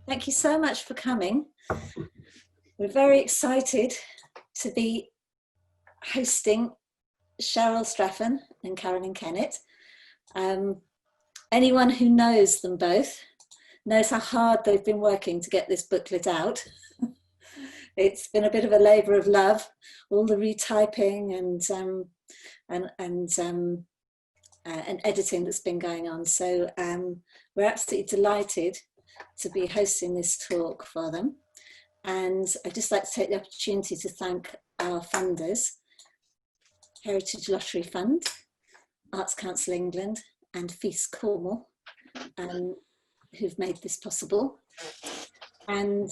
Thank you so much for coming. We're very excited to be hosting Cheryl Straffen and Carolyn Kennett. Anyone who knows them both knows how hard they've been working to get this booklet out. It's been a bit of a labour of love, all the retyping and editing that's been going on. So we're absolutely delighted to be hosting this talk for them. And I'd just like to take the opportunity to thank our funders, Heritage Lottery Fund, Arts Council England, and Feast Cornwall, who've made this possible. And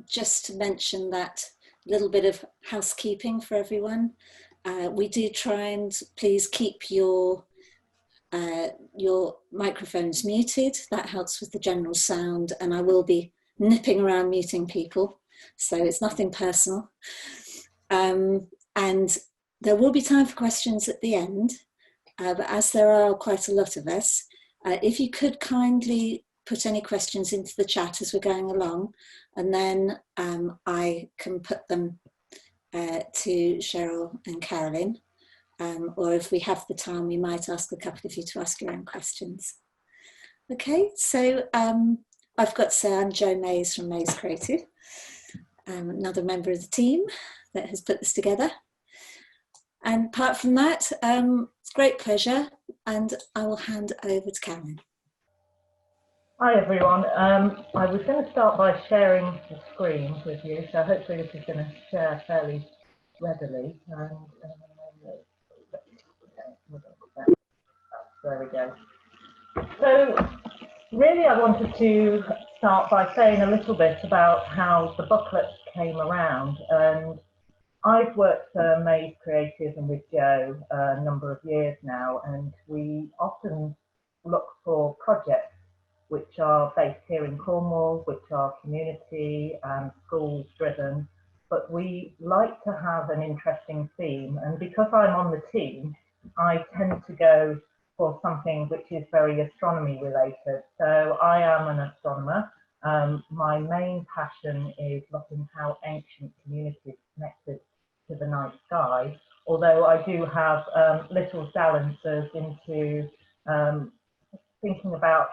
just to mention that little bit of housekeeping for everyone. We do try and please keep your microphones muted. That helps with the general sound, and I will be nipping around muting people, so it's nothing personal. And there will be time for questions at the end, but as there are quite a lot of us, if you could kindly put any questions into the chat as we're going along, and then I can put them to Cheryl and Carolyn. Or if we have the time, we might ask a couple of you to ask your own questions. Okay, so I've got to say I'm Jo Mays from Mays Creative, another member of the team that has put this together. And apart from that, it's a great pleasure, and I will hand over to Carolyn. Hi everyone, I was going to start by sharing the screen with you, so hopefully this is going to share fairly readily. There we go. So really I wanted to start by saying a little bit about how the booklet came around. And I've worked for Mays Creative and with Jo a number of years now, and we often look for projects which are based here in Cornwall, which are community and schools driven, but we like to have an interesting theme. And because I'm on the team, I tend to go for something which is very astronomy related. So I am an astronomer. My main passion is looking how ancient communities connected to the night sky, although I do have little dalliances into thinking about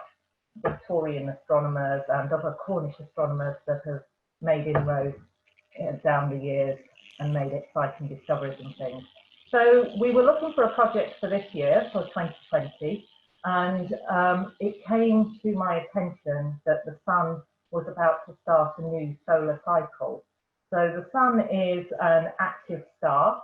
Victorian astronomers and other Cornish astronomers that have made inroads down the years and made exciting discoveries and things. So we were looking for a project for this year, for 2020, and it came to my attention that the sun was about to start a new solar cycle. So the sun is an active star.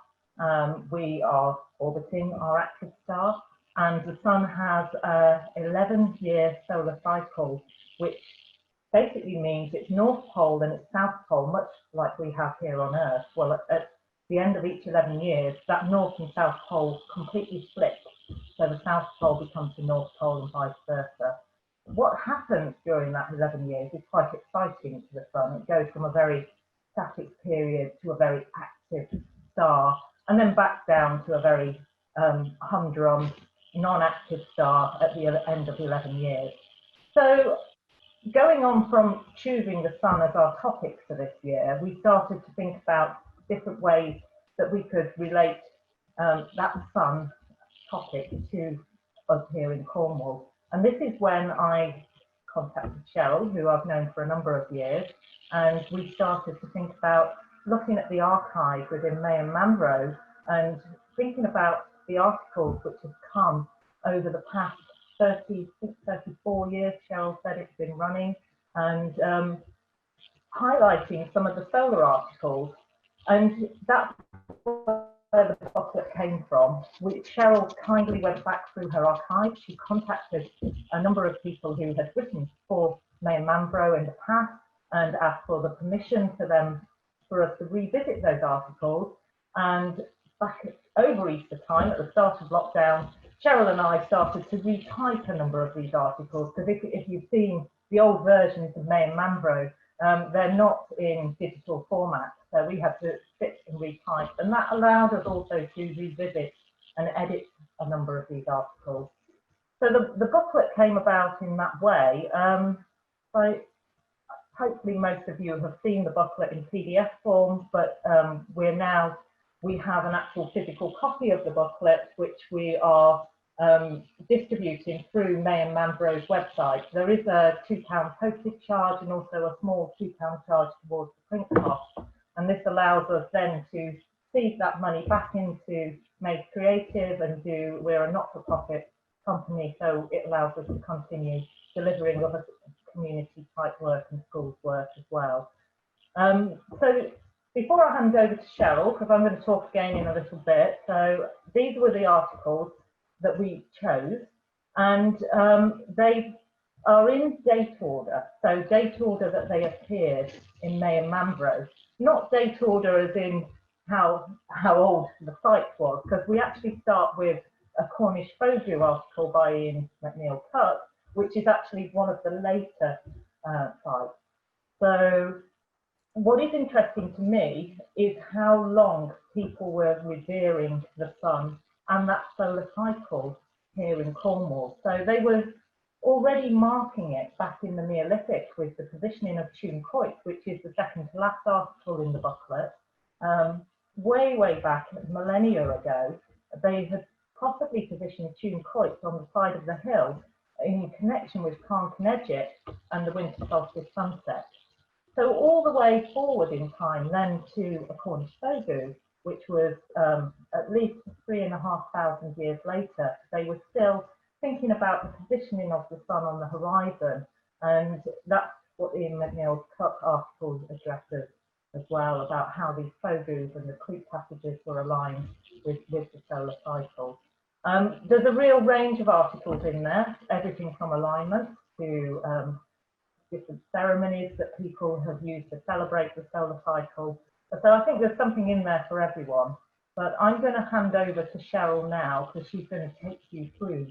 We are orbiting our active star, and the sun has an 11-year solar cycle, which basically means its north pole and its south pole, much like we have here on Earth. Well, at the end of each 11 years, that north and south pole completely split. So the south pole becomes the north pole and vice versa. What happens during that 11 years is quite exciting to the sun. It goes from a very static period to a very active star, and then back down to a very humdrum, non-active star at the end of 11 years. So going on from choosing the sun as our topic for this year, we started to think about different ways that we could relate that sun topic to us here in Cornwall. And this is when I contacted Cheryl, who I've known for a number of years, and we started to think about looking at the archive within May and Manbro and thinking about the articles which have come over the past 34 years, Cheryl said it's been running, and highlighting some of the solar articles. And that's where the booklet came from. Cheryl kindly went back through her archive. She contacted a number of people who had written for May and Manbro in the past and asked for the permission for us to revisit those articles. And back over Easter time, at the start of lockdown, Cheryl and I started to retype a number of these articles, because if you've seen the old versions of May and Manbro, they're not in digital format, so we had to sit and retype, and that allowed us also to revisit and edit a number of these articles. So the booklet came about in that way. Hopefully most of you have seen the booklet in PDF form, but we have an actual physical copy of the booklet, which we are distributing through May and Manbro's website. There is a £2 postage charge and also a small £2 charge towards the print cost. And this allows us then to feed that money back into May Creative and we're a not-for-profit company, so it allows us to continue delivering other community type work and schools work as well. So before I hand over to Cheryl, because I'm going to talk again in a little bit, so these were the articles that we chose, and they are in date order, so date order that they appeared in May and Manbro, not date order as in how old the site was, because we actually start with a Cornish Folio article by Ian McNeill-Cutt, which is actually one of the later sites. So what is interesting to me is how long people were revering the sun and that solar cycle here in Cornwall. So they were already marking it back in the Neolithic with the positioning of Tune Coit, which is the second to last article in the booklet. Way back, millennia ago, they had possibly positioned Tune Coit on the side of the hill in connection with Carnconedjit and the Winter Solstice sunset. So all the way forward in time then to a Cornish Fogu, which was at least 3,500 years later, they were still thinking about the positioning of the sun on the horizon, and that's what Ian McNeill's Cup article addresses as well, about how these Fogus and the creek passages were aligned with the solar cycle. There's a real range of articles in there, everything from alignment to different ceremonies that people have used to celebrate the solar cycle. So I think there's something in there for everyone. But I'm going to hand over to Cheryl now, because she's going to take you through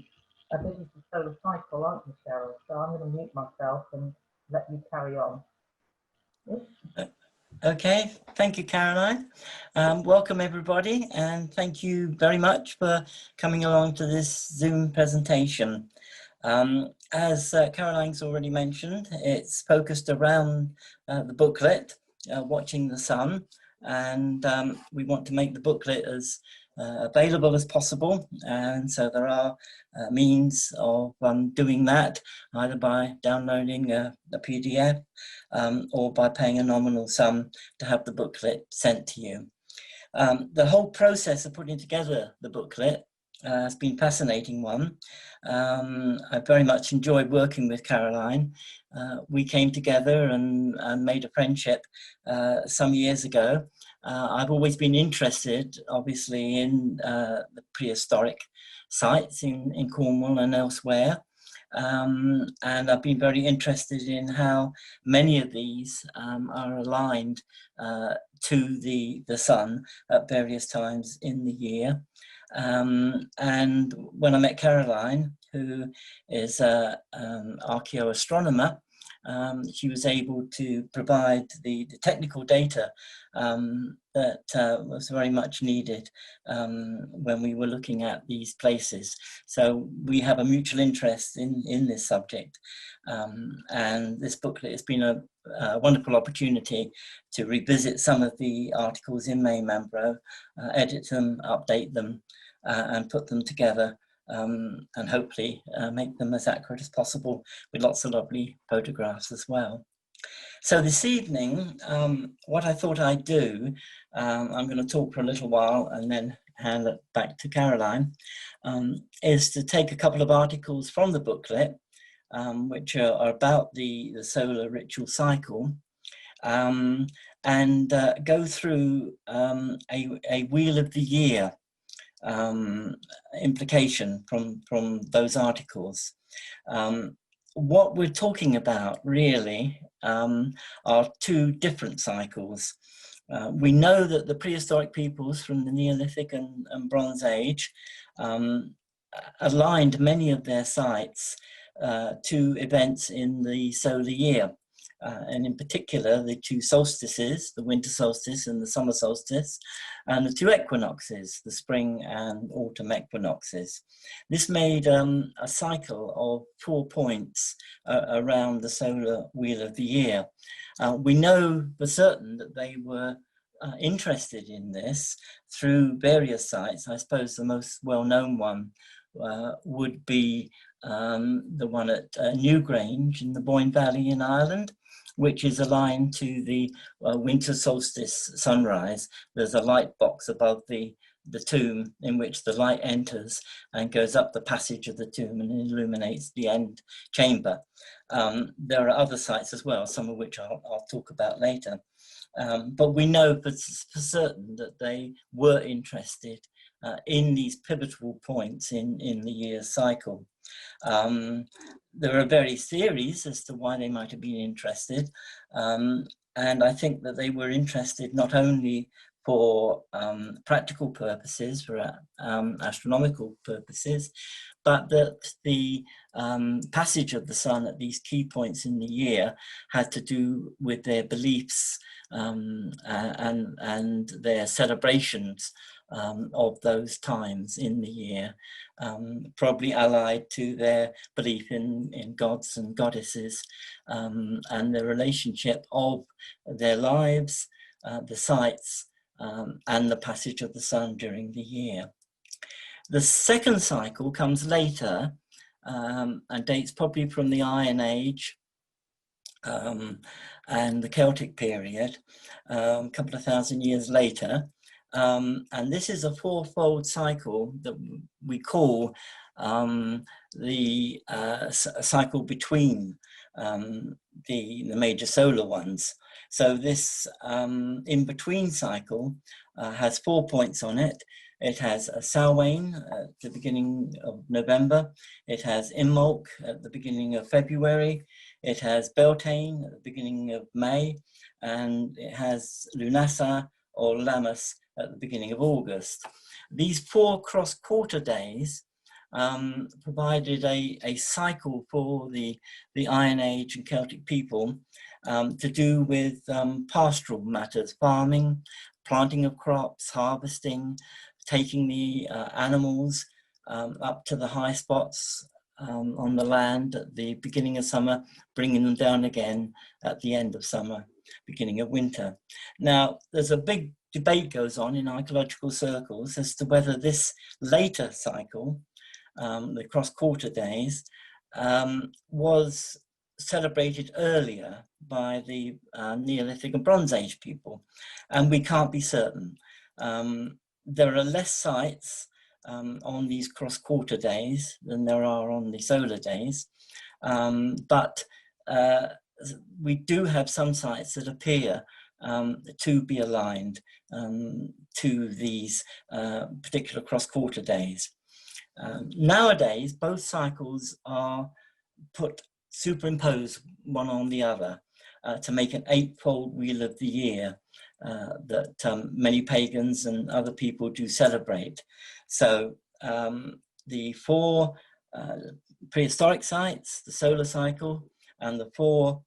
a bit of the solar cycle, aren't you, Cheryl? So I'm going to mute myself and let you carry on. Okay, thank you, Caroline. Welcome everybody, and thank you very much for coming along to this Zoom presentation. As Caroline's already mentioned, it's focused around the booklet, Watching the Sun, and we want to make the booklet as available as possible, and so there are means of doing that, either by downloading a PDF or by paying a nominal sum to have the booklet sent to you. The whole process of putting together the booklet has been a fascinating one. I very much enjoyed working with Caroline. We came together and made a friendship some years ago. I've always been interested, obviously, in the prehistoric sites in Cornwall and elsewhere. And I've been very interested in how many of these are aligned to the sun at various times in the year. And when I met Caroline, who is an archaeoastronomer, she was able to provide the technical data that was very much needed when we were looking at these places. So we have a mutual interest in this subject, and this booklet has been a wonderful opportunity to revisit some of the articles in May Manbro, edit them, update them, and put them together, and hopefully make them as accurate as possible with lots of lovely photographs as well. So this evening, what I thought I'd do, I'm going to talk for a little while and then hand it back to Caroline, is to take a couple of articles from the booklet, which are about the solar ritual cycle, and go through a wheel of the year implication from those articles. What we're talking about really are two different cycles. We know that the prehistoric peoples from the Neolithic and Bronze Age aligned many of their sites to events in the solar year. and in particular the two solstices, the winter solstice and the summer solstice, and the two equinoxes, the spring and autumn equinoxes. This made a cycle of 4 points around the solar wheel of the year. We know for certain that they were interested in this through various sites. I suppose the most well-known one would be the one at Newgrange in the Boyne Valley in Ireland, which is aligned to the winter solstice sunrise. There's a light box above the tomb in which the light enters and goes up the passage of the tomb and illuminates the end chamber. There are other sites as well, some of which I'll talk about later. But we know for certain that they were interested in these pivotal points in the year's cycle. There are various theories as to why they might have been interested. And I think that they were interested not only for practical purposes, for astronomical purposes, but that the passage of the sun at these key points in the year had to do with their beliefs and their celebrations of those times in the year, probably allied to their belief in gods and goddesses, and the relationship of their lives, the sites, and the passage of the sun during the year. The second cycle comes later and dates probably from the Iron Age and the Celtic period, a couple of thousand years later. And this is a fourfold cycle that we call the cycle between the major solar ones. So this in-between cycle has 4 points on it. It has a Samhain at the beginning of November. It has Imbolc at the beginning of February. It has Beltane at the beginning of May. And it has Lughnasadh or Lammas at the beginning of August. These 4 cross-quarter days provided a cycle for the Iron Age and Celtic people to do with pastoral matters, farming, planting of crops, harvesting, taking the animals up to the high spots on the land at the beginning of summer, bringing them down again at the end of summer, beginning of winter. Now, there's a big debate goes on in archaeological circles as to whether this later cycle, the cross-quarter days, was celebrated earlier by the Neolithic and Bronze Age people, and we can't be certain. There are less sites on these cross-quarter days than there are on the solar days, but we do have some sites that appear to be aligned to these particular cross-quarter days. Nowadays, both cycles are superimposed one on the other to make an 8-fold wheel of the year that many pagans and other people do celebrate. So the 4 prehistoric sites, the solar cycle, and the 4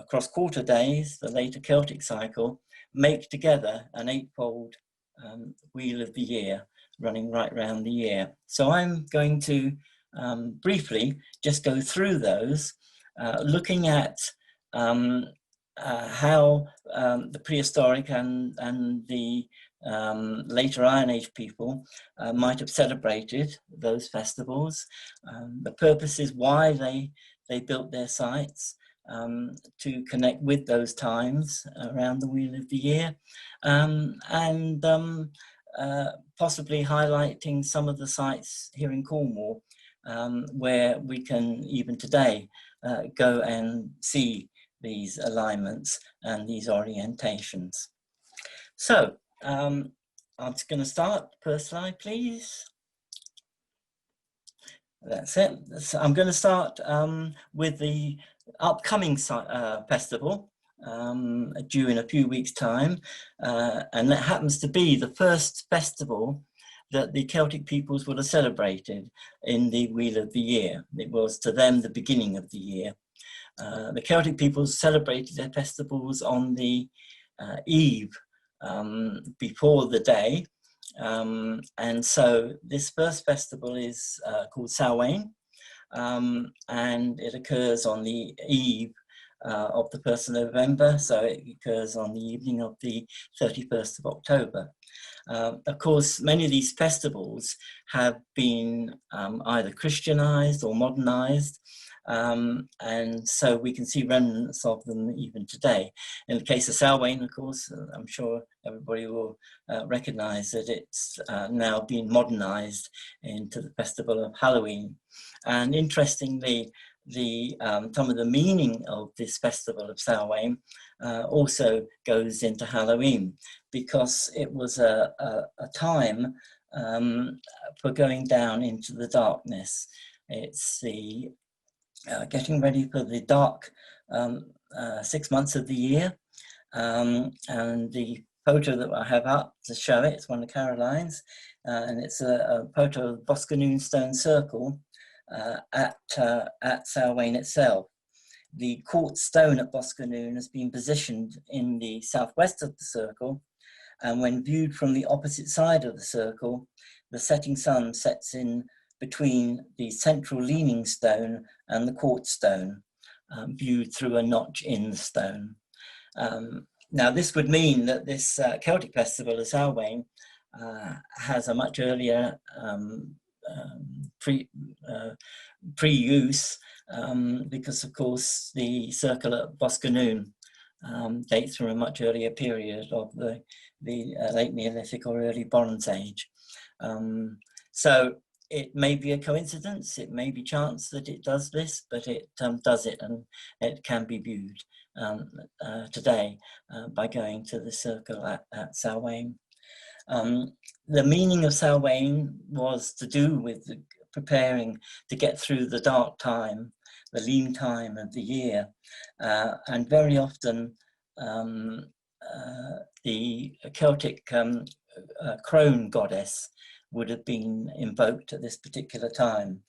cross-quarter days, the later Celtic cycle, make together an 8-fold wheel of the year, running right round the year. So I'm going to briefly just go through those, looking at how the prehistoric and the later Iron Age people might have celebrated those festivals, the purposes why they built their sites, to connect with those times around the wheel of the year, and possibly highlighting some of the sites here in Cornwall where we can even today go and see these alignments and these orientations. So I'm just going to start. First slide, please. That's it. So I'm going to start with the upcoming festival due in a few weeks' time, and that happens to be the first festival that the Celtic peoples would have celebrated in the Wheel of the Year. It was to them the beginning of the year. The Celtic peoples celebrated their festivals on the eve before the day. And so this first festival is called Samhain, and it occurs on the eve of the 1st of November, so it occurs on the evening of the 31st of October. Of course, many of these festivals have been either Christianized or modernized, and so we can see remnants of them even today. In the case of Samhain, of course, I'm sure everybody will recognize that it's now been modernized into the festival of Halloween. And interestingly, some of the meaning of this festival of Samhain also goes into Halloween, because it was a time for going down into the darkness. It's the getting ready for the dark 6 months of the year, and the photo that I have up to show it, it's one of Caroline's, and it's a photo of Boscanoon Stone Circle at Samhain itself. The quartz stone at Boscanoon has been positioned in the southwest of the circle, and when viewed from the opposite side of the circle, the setting sun sets in between the central leaning stone and the quartz stone, viewed through a notch in the stone. Now, this would mean that this Celtic festival of Samhain has a much earlier pre-use, because of course the circle at Boscanoon dates from a much earlier period of the late Neolithic or early Bronze Age. So it may be a coincidence, it may be chance that it does this, but it does it, and it can be viewed today by going to the circle at Samhain. The meaning of Samhain was to do with preparing to get through the dark time, the lean time of the year, and very often the Celtic crone goddess would have been invoked at this particular time,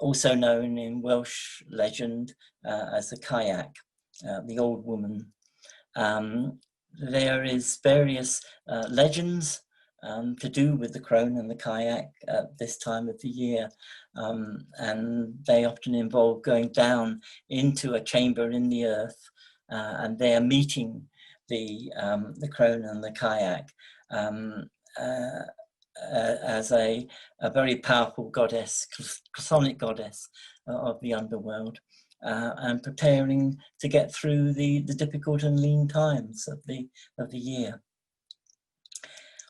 also known in Welsh legend as the kayak, the old woman. There is various legends to do with the crone and the kayak at this time of the year, and they often involve going down into a chamber in the earth, and they are meeting the crone and the kayak as a very powerful goddess, chthonic goddess of the underworld, and preparing to get through the difficult and lean times of the year.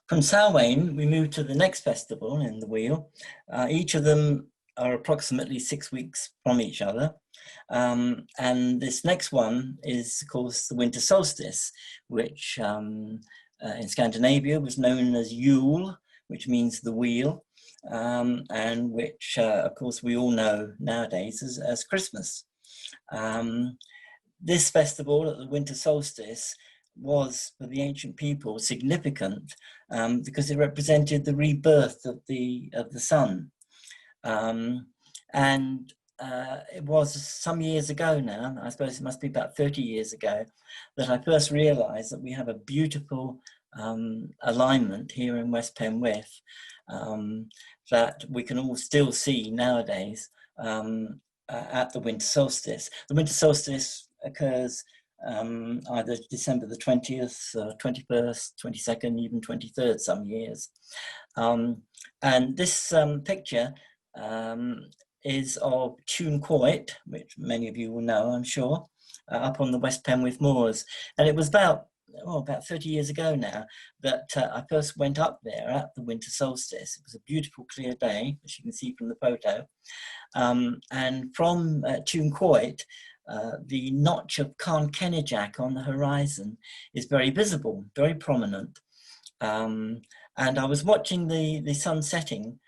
From Samhain, we move to the next festival in the wheel. Each of them are approximately 6 weeks from each other. And this next one is, of course, the Winter Solstice, which in Scandinavia was known as Yule, which means the wheel, and which, of course, we all know nowadays as Christmas. This festival at the Winter Solstice was, for the ancient people, significant because it represented the rebirth of the sun. And it was some years ago now, I suppose it must be about 30 years ago, that I first realized that we have a beautiful alignment here in West Penwith that we can all still see nowadays at the Winter Solstice. The Winter Solstice occurs either December the 20th, 21st, 22nd, even 23rd some years. And this picture is of Tune Coit, which many of you will know, I'm sure, up on the West Penwith Moors. And it was about 30 years ago now that I first went up there at the Winter Solstice. It was a beautiful clear day, as you can see from the photo. And from Tune Coit, the notch of Carn Kenidjack on the horizon is very visible, very prominent. And I was watching the sun setting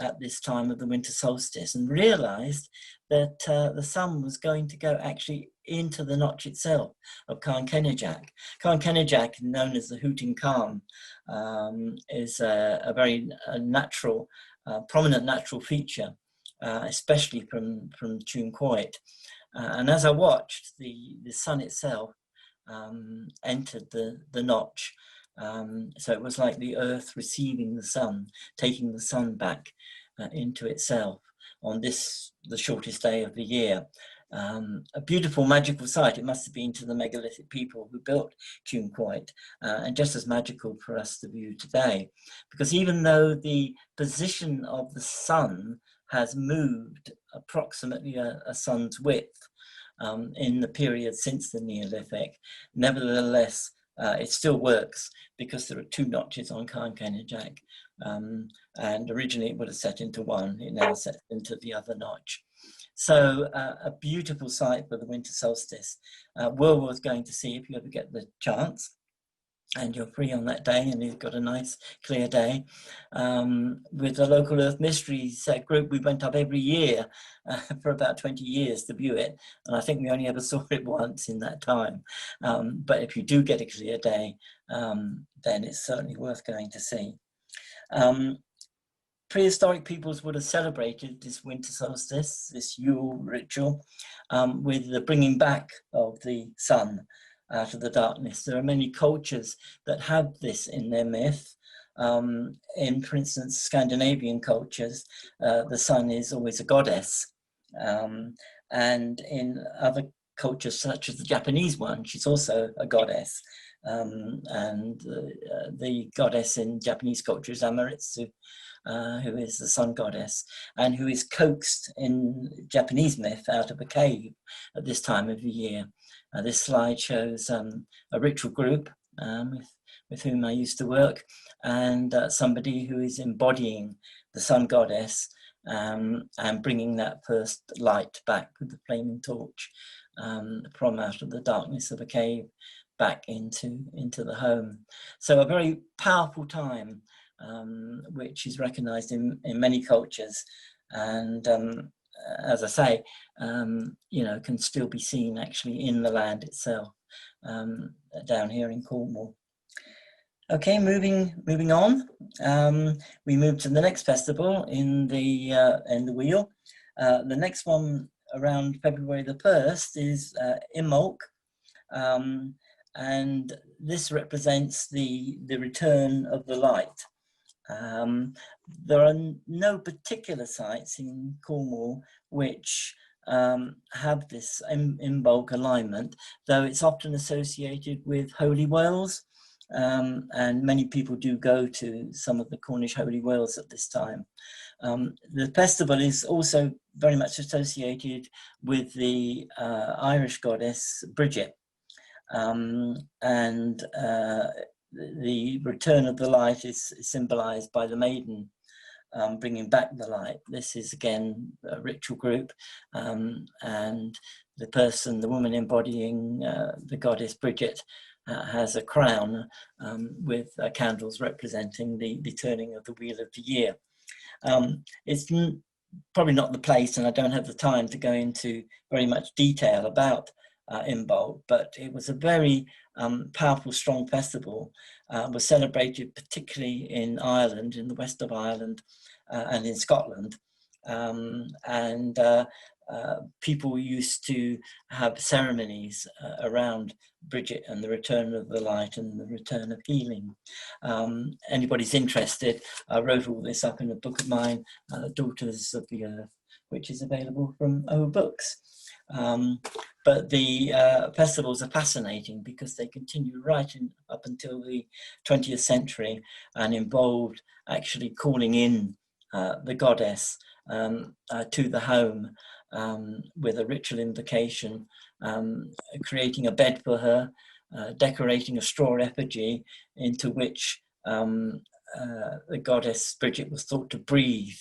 at this time of the Winter Solstice and realized that the sun was going to go actually into the notch itself of Carn Kenidjack. Carn Kenidjack, known as the Hooting Carn, is a very natural, prominent natural feature especially from Tune Quoit. And as I watched, the sun itself entered the notch. So it was like the earth receiving the sun, taking the sun back into itself on this, the shortest day of the year. A beautiful magical sight it must have been to the megalithic people who built Tune Quoit, and just as magical for us to view today, because even though the position of the sun has moved approximately a sun's width in the period since the Neolithic, nevertheless it still works because there are two notches on Carnkenidjack, and originally it would have set into one, it now sets into the other notch. So a beautiful sight for the winter solstice, well worth going to see if you ever get the chance and you're free on that day and you've got a nice clear day. With the Local Earth Mysteries group, we went up every year for about 20 years to view it, and I think we only ever saw it once in that time. But if you do get a clear day, then it's certainly worth going to see. Prehistoric peoples would have celebrated this winter solstice, this Yule ritual, with the bringing back of the sun out of the darkness. There are many cultures that have this in their myth. In, for instance, Scandinavian cultures, the sun is always a goddess. And in other cultures, such as the Japanese one, she's also a goddess. And the goddess in Japanese culture is Amaterasu, who is the sun goddess, and who is coaxed in Japanese myth out of a cave at this time of the year. This slide shows a ritual group with whom I used to work, and somebody who is embodying the sun goddess and bringing that first light back with the flaming torch from out of the darkness of a cave back into the home. So a very powerful time, which is recognized in many cultures, and as I say, you know, can still be seen actually in the land itself, down here in Cornwall. Okay, moving on. We move to the next festival in the wheel. The next one around February the 1st is Imbolc, and this represents the return of the light. There are no particular sites in Cornwall which have this Imbolc alignment, though it's often associated with holy wells, and many people do go to some of the Cornish holy wells at this time. The festival is also very much associated with the Irish goddess Bridget, and the return of the light is symbolized by the maiden bringing back the light. This is again a ritual group, and the woman embodying the goddess Bridget has a crown with candles representing the turning of the wheel of the year. It's probably not the place, and I don't have the time to go into very much detail about Imbolc, but it was a very powerful, strong festival. Was celebrated particularly in Ireland, in the west of Ireland, and in Scotland, and people used to have ceremonies around Bridget and the return of the light and the return of healing. Anybody's interested, I wrote all this up in a book of mine, Daughters of the Earth, which is available from O Books. But the festivals are fascinating because they continue right up until the 20th century and involved actually calling in the goddess to the home with a ritual invocation, creating a bed for her, decorating a straw effigy into which the goddess Bridget was thought to breathe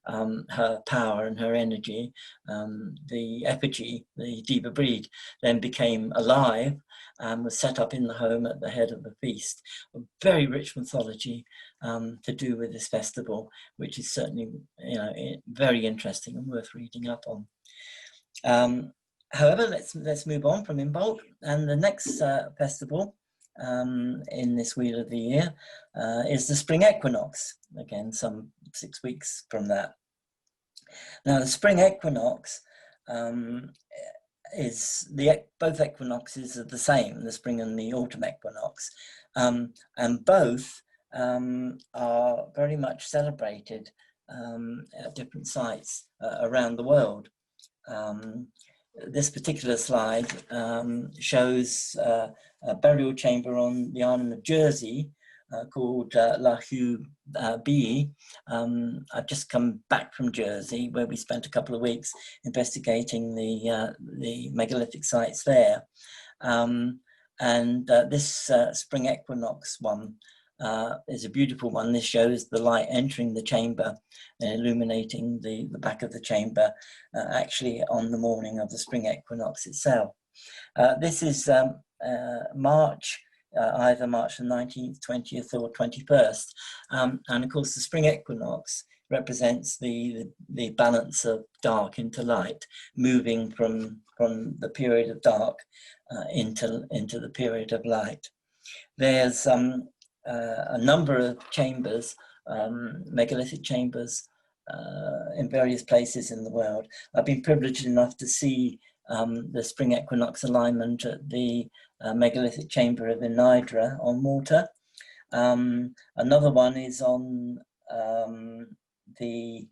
her power and her energy. The effigy, the Diva Breed, then became alive and was set up in the home at the head of the feast. A very rich mythology to do with this festival, which is certainly, you know, very interesting and worth reading up on. However, let's move on from Imbolc, and the next festival in this wheel of the year is the spring equinox, again some 6 weeks from that. Now, the spring equinox both equinoxes are the same, the spring and the autumn equinox, and both are very much celebrated at different sites around the world. This particular slide shows a burial chamber on the island of Jersey called La Hue Bee. I've just come back from Jersey, where we spent a couple of weeks investigating the megalithic sites there. This spring equinox one is a beautiful one. This shows the light entering the chamber, illuminating the back of the chamber, actually on the morning of the spring equinox itself. This is March, either March the 19th, 20th or 21st. And of course the spring equinox represents the balance of dark into light, moving from the period of dark into the period of light. There's a number of chambers, megalithic chambers in various places in the world. I've been privileged enough to see the spring equinox alignment at the megalithic chamber of Enidra on Malta. Another one is on the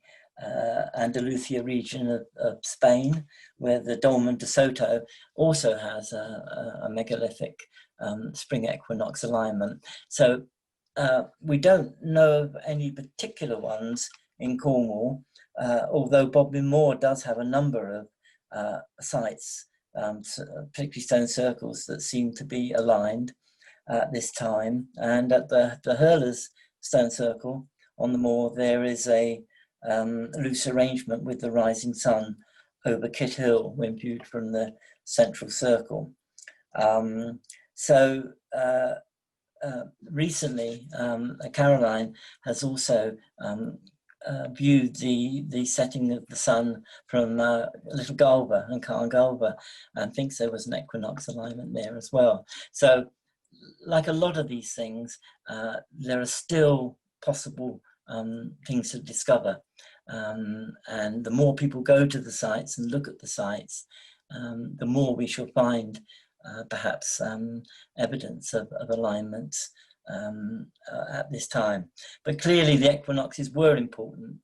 Andalusia region of Spain, where the Dolmen de Soto also has a megalithic spring equinox alignment. So we don't know of any particular ones in Cornwall, although Bodmin Moor does have a number of sites, particularly stone circles, that seem to be aligned at this time. And at the Hurlers stone circle on the moor, there is a loose arrangement with the rising sun over Kit Hill when viewed from the central circle. Recently, Caroline has also viewed the setting of the sun from Little Galva and Carn Galva, and thinks there was an equinox alignment there as well. So, like a lot of these things, there are still possible things to discover. And the more people go to the sites and look at the sites, the more we shall find perhaps evidence of alignments at this time. But clearly the equinoxes were important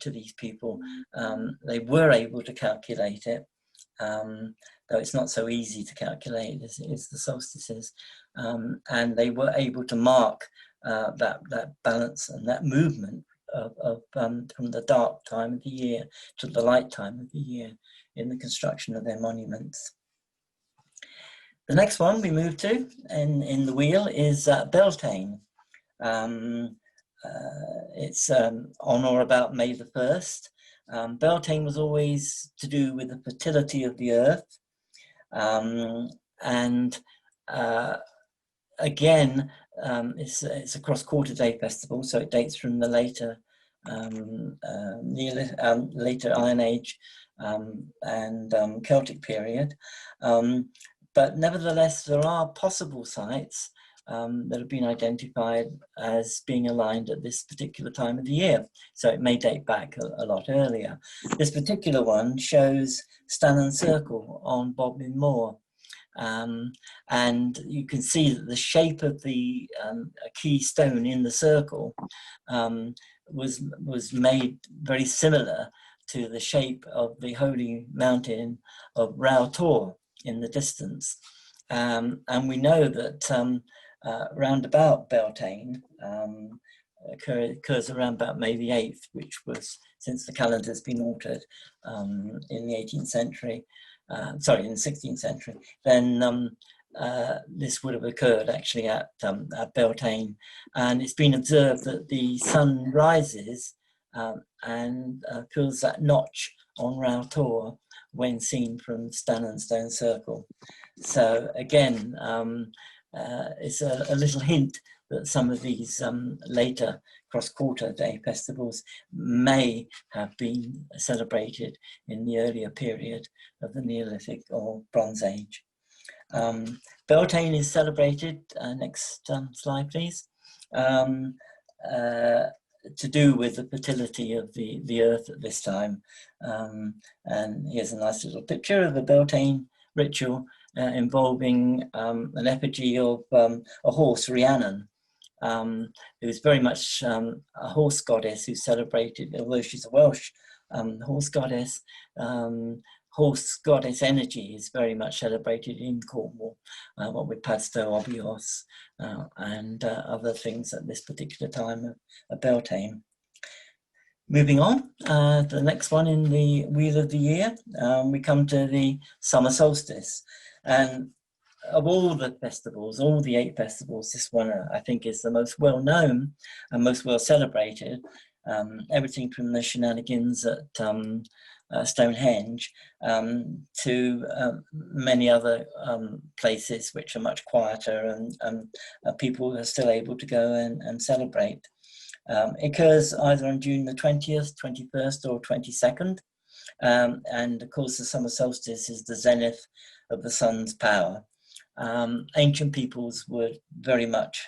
to these people. They were able to calculate it, though it's not so easy to calculate as the solstices. And they were able to mark that balance and that movement from the dark time of the year to the light time of the year in the construction of their monuments. The next one we move to in the wheel is Beltane. It's on or about May the 1st. Beltane was always to do with the fertility of the earth. Again, it's a cross-quarter day festival, so it dates from the later later Iron Age and Celtic period. But nevertheless, there are possible sites that have been identified as being aligned at this particular time of the year. So it may date back a lot earlier. This particular one shows Stannon Circle on Bodmin Moor. And you can see that the shape of the key stone in the circle was made very similar to the shape of the holy mountain of Rao Tor in the distance. And we know that round about Beltane occurs around about May the 8th, which was, since the calendar has been altered in the 18th century, in the 16th century, then this would have occurred actually at Beltane. And it's been observed that the sun rises and fills that notch on Rao Tor when seen from Stannon Stone Circle. So again, it's a little hint that some of these later cross-quarter day festivals may have been celebrated in the earlier period of the Neolithic or Bronze Age. Beltane is celebrated, next slide please, to do with the fertility of the earth at this time. And here's a nice little picture of the Beltane Ritual involving an effigy of a horse, Rhiannon, who's very much a horse goddess who's celebrated, although she's a Welsh horse goddess. Horse goddess energy is very much celebrated in Cornwall, what with Padstow, Obios, and other things at this particular time of Beltane. Moving on, the next one in the Wheel of the Year, we come to the summer solstice. And of all the festivals, all the 8 festivals, this one I think is the most well known and most well celebrated. Everything from the shenanigans at Stonehenge to many other places which are much quieter, and people are still able to go and celebrate. It occurs either on June the 20th, 21st or 22nd. And of course the summer solstice is the zenith of the sun's power. Ancient peoples would very much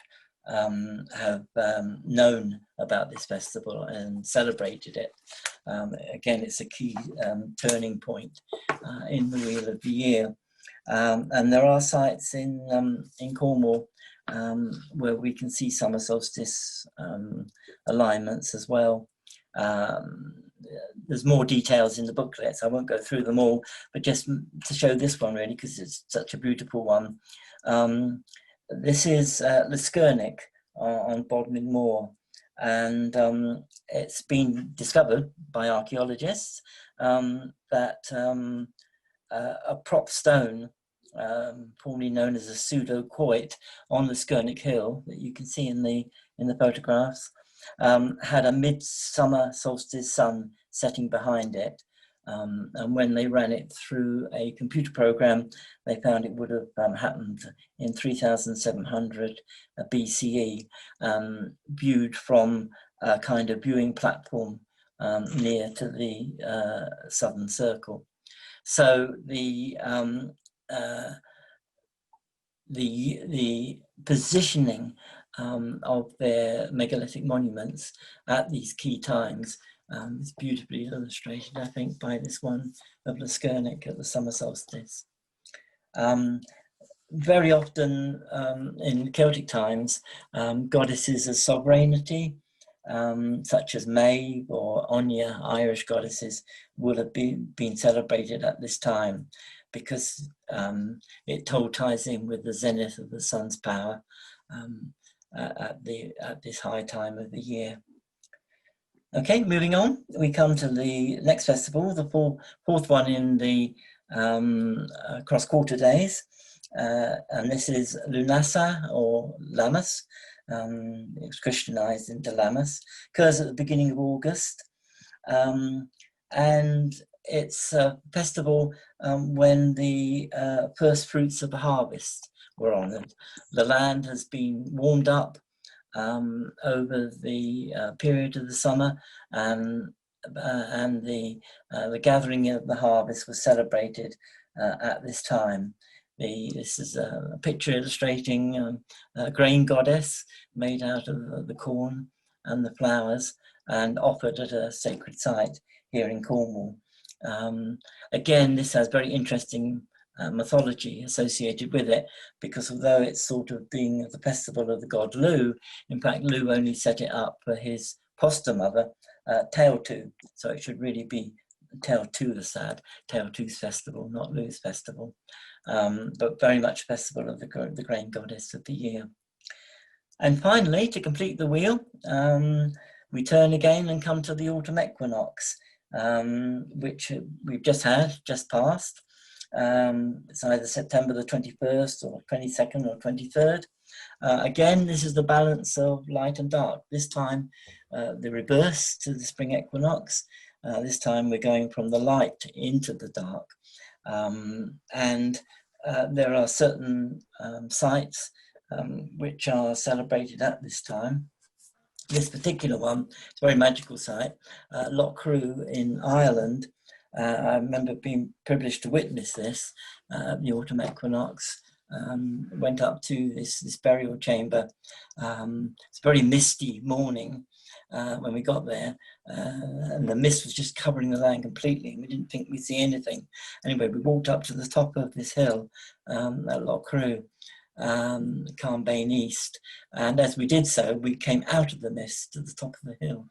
have known about this festival and celebrated it. Again, it's a key turning point in the Wheel of the Year. And there are sites in Cornwall where we can see summer solstice alignments as well. There's more details in the booklets. I won't go through them all, but just to show this one really, because it's such a beautiful one. This is the Skurnick on Bodmin Moor, and it's been discovered by archaeologists that a prop stone, formerly known as a pseudo-quoit, on the Skurnick Hill that you can see in the photographs, had a midsummer solstice sun setting behind it. And when they ran it through a computer program, they found it would have happened in 3700 BCE, viewed from a kind of viewing platform near to the southern circle. So the positioning of their megalithic monuments at these key times is beautifully illustrated, I think, by this one of the Skurnick at the summer solstice. Very often in Celtic times, goddesses of sovereignty, such as Maeve or Onya, Irish goddesses, will have been celebrated at this time, because it ties in with the zenith of the sun's power at this high time of the year. Okay, moving on, we come to the next festival, the fourth one in the cross-quarter days, and this is Lunasa or Lammas. It was Christianized into Lammas. Occurs at the beginning of August, and it's a festival when the first fruits of the harvest were honoured. The land has been warmed up over the period of the summer, and the gathering of the harvest was celebrated at this time. This is a picture illustrating a grain goddess made out of the corn and the flowers, and offered at a sacred site here in Cornwall. Again, this has very interesting mythology associated with it, because although it's sort of being the festival of the god Lu, in fact Lu only set it up for his foster mother, Teotu, so it should really be Teotu the Sad, Teotu's festival, not Lu's festival, but very much a festival of the grain goddess of the year. And finally, to complete the wheel, we turn again and come to the autumn equinox, which we've just passed. It's either September the 21st or 22nd or 23rd. Again, this is the balance of light and dark. This time, the reverse to the spring equinox. This time we're going from the light into the dark. And there are certain sites which are celebrated at this time. This particular one, it's a very magical site, Loch Crew in Ireland. I remember being privileged to witness this, the autumn equinox. Went up to this burial chamber. It's a very misty morning, when we got there, and the mist was just covering the land completely, and we didn't think we'd see anything. Anyway, we walked up to the top of this hill at Loch Crew, Carnbane East, and as we did so, we came out of the mist to the top of the hill,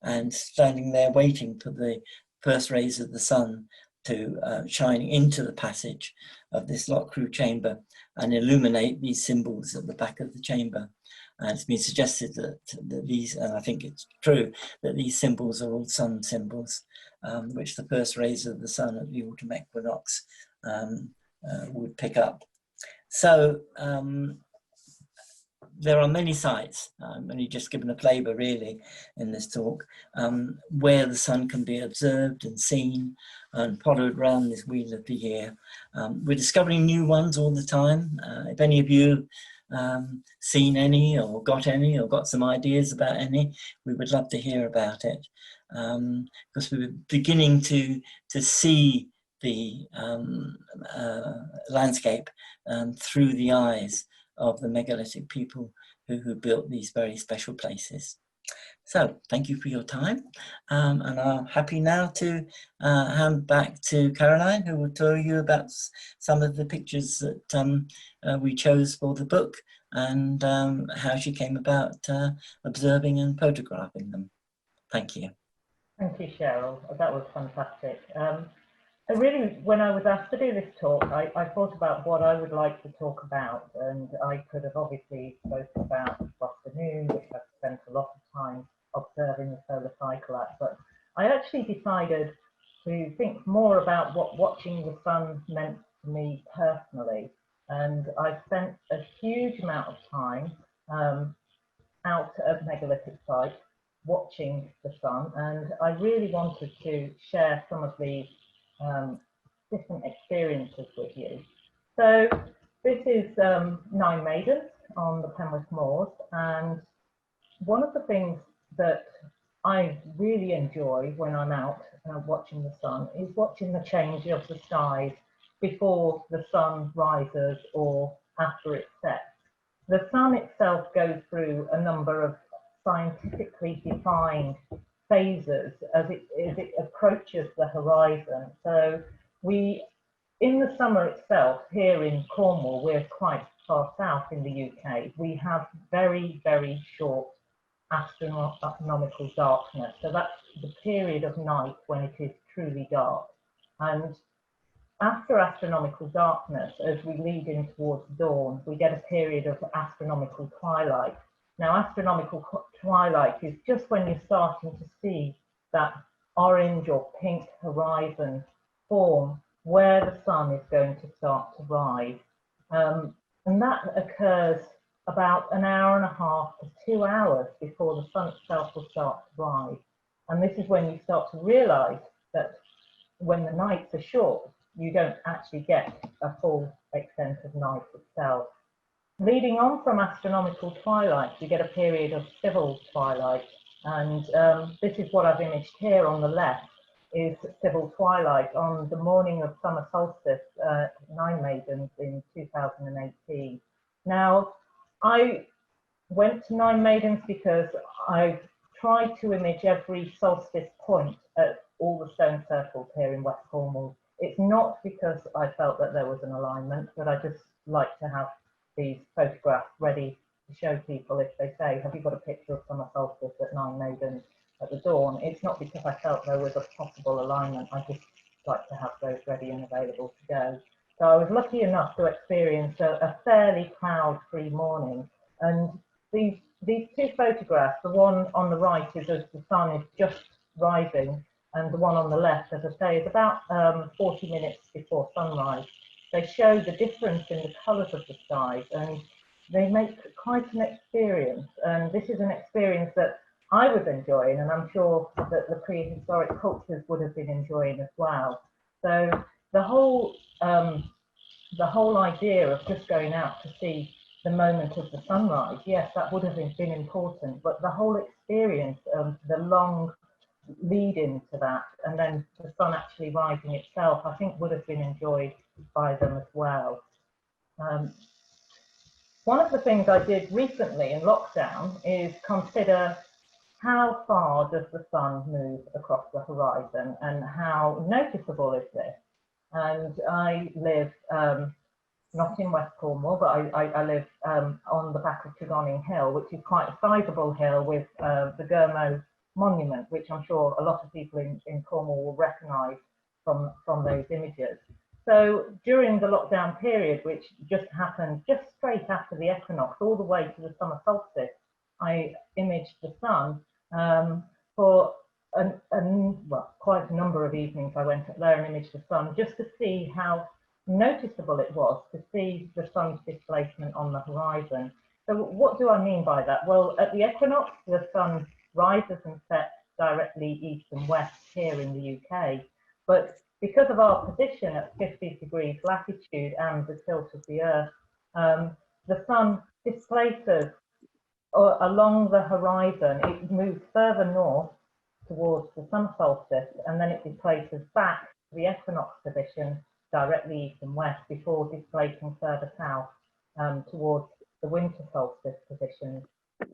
and standing there waiting for the first rays of the sun to shine into the passage of this Loch Crew chamber and illuminate these symbols at the back of the chamber. And it's been suggested that these, and I think it's true, that these symbols are all sun symbols, which the first rays of the sun at the autumn equinox would pick up. So there are many sites, I'm only just given a flavour really in this talk, where the sun can be observed and seen and followed around this wheel of the year. We're discovering new ones all the time. If any of you seen any or got some ideas about any, we would love to hear about it, because we're beginning to see the landscape through the eyes of the megalithic people who built these very special places. So thank you for your time, and I'm happy now to hand back to Caroline, who will tell you about some of the pictures that we chose for the book, and how she came about observing and photographing them. Thank you. Thank you, Cheryl. That was fantastic. Really, when I was asked to do this talk, I thought about what I would like to talk about, and I could have obviously spoken about the afternoon, which I've spent a lot of time observing the solar cycle at, but I actually decided to think more about what watching the sun meant to me personally, and I spent a huge amount of time out at megalithic sites watching the sun, and I really wanted to share some of these different experiences with you. So this is Nine Maidens on the Penwith Moors, and one of the things that I really enjoy when I'm out watching the sun is watching the change of the skies before the sun rises or after it sets. The sun itself goes through a number of scientifically defined phases as it approaches the horizon. So in the summer itself, here in Cornwall, we're quite far south in the UK, we have very, very short astronomical darkness. So that's the period of night when it is truly dark. And after astronomical darkness, as we lead in towards dawn, we get a period of astronomical twilight. Now, astronomical twilight is just when you're starting to see that orange or pink horizon form where the sun is going to start to rise. And that occurs about an hour and a half to 2 hours before the sun itself will start to rise. And this is when you start to realize that when the nights are short, you don't actually get a full extent of night itself. Leading on from astronomical twilight, you get a period of civil twilight. And this is what I've imaged here on the left, is civil twilight on the morning of summer solstice, Nine Maidens in 2018. Now, I went to Nine Maidens because I've tried to image every solstice point at all the stone circles here in West Cornwall. It's not because I felt that there was an alignment, but I just like to have these photographs ready to show people if they say, have you got a picture of summer solstice at Nine Maidens at the dawn? It's not because I felt there was a possible alignment. I just like to have those ready and available to go. So I was lucky enough to experience a fairly cloud-free morning. And these two photographs, the one on the right is as the sun is just rising, and the one on the left, as I say, is about 40 minutes before sunrise. They show the difference in the colours of the skies, and they make quite an experience. And this is an experience that I was enjoying, and I'm sure that the prehistoric cultures would have been enjoying as well. So the whole idea of just going out to see the moment of the sunrise, yes, that would have been important, but the whole experience of the long lead into that, and then the sun actually rising itself, I think would have been enjoyed by them as well. One of the things I did recently in lockdown is consider how far does the sun move across the horizon and how noticeable is this? And I live not in West Cornwall, but I live on the back of Tregonning Hill, which is quite a sizable hill with the Gurmo monument, which I'm sure a lot of people in Cornwall will recognise from those images. So during the lockdown period, which just happened just straight after the equinox, all the way to the summer solstice, I imaged the sun for well, quite a number of evenings. I went up there and imaged the sun just to see how noticeable it was to see the sun's displacement on the horizon. So what do I mean by that? Well, at the equinox, the sun rises and sets directly east and west here in the UK, but because of our position at 50 degrees latitude and the tilt of the Earth, the sun displaces along the horizon. It moves further north towards the summer solstice, and then it displaces back to the equinox position directly east and west before displacing further south towards the winter solstice positions.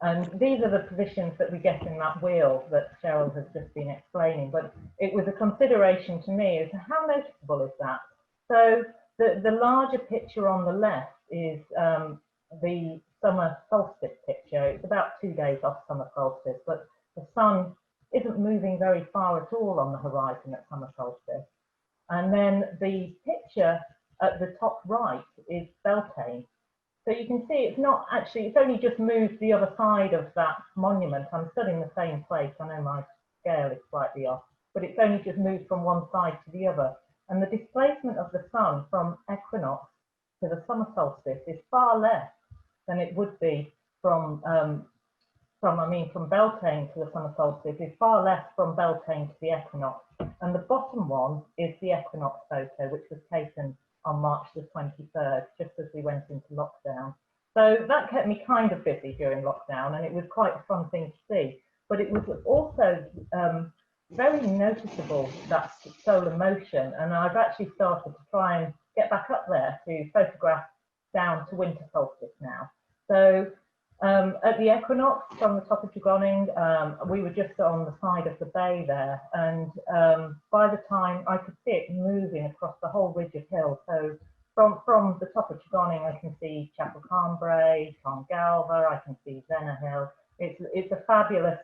And these are the positions that we get in that wheel that Cheryl has just been explaining. But it was a consideration to me as to how noticeable is that. So the larger picture on the left is the summer solstice picture. It's about 2 days off summer solstice, but the sun isn't moving very far at all on the horizon at summer solstice. And then the picture at the top right is Beltane. So you can see it's not actually, it's only just moved the other side of that monument. I'm stood in the same place. I know my scale is slightly off, but it's only just moved from one side to the other. And the displacement of the sun from equinox to the summer solstice is far less than it would be from Beltane to the summer solstice is far less from Beltane to the equinox. And the bottom one is the equinox photo, which was taken on March the 23rd, just as we went into lockdown. So that kept me kind of busy during lockdown, and it was quite a fun thing to see. But it was also very noticeable, that solar motion, and I've actually started to try and get back up there to photograph down to winter solstice now. So at the equinox from the top of Tregonning, we were just on the side of the bay there, and by the time I could see it moving across the whole ridge of hill. So from the top of Tregonning, I can see Chapel Carnbray, Galva, I can see Zena Hill. It's a fabulous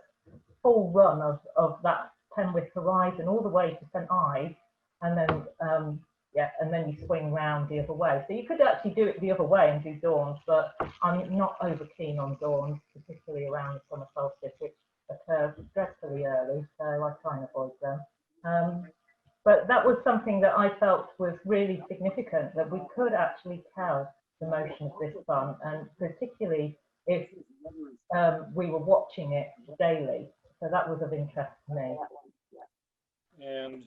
full run of that Penwith horizon all the way to St Ives, and then yeah, and then you swing round the other way. So you could actually do it the other way and do dawns, but I'm not over keen on dawns, particularly around the summer solstice, which occurs dreadfully early, so I try and avoid them. But that was something that I felt was really significant, that we could actually tell the motion of this sun, and particularly if we were watching it daily. So that was of interest to me. And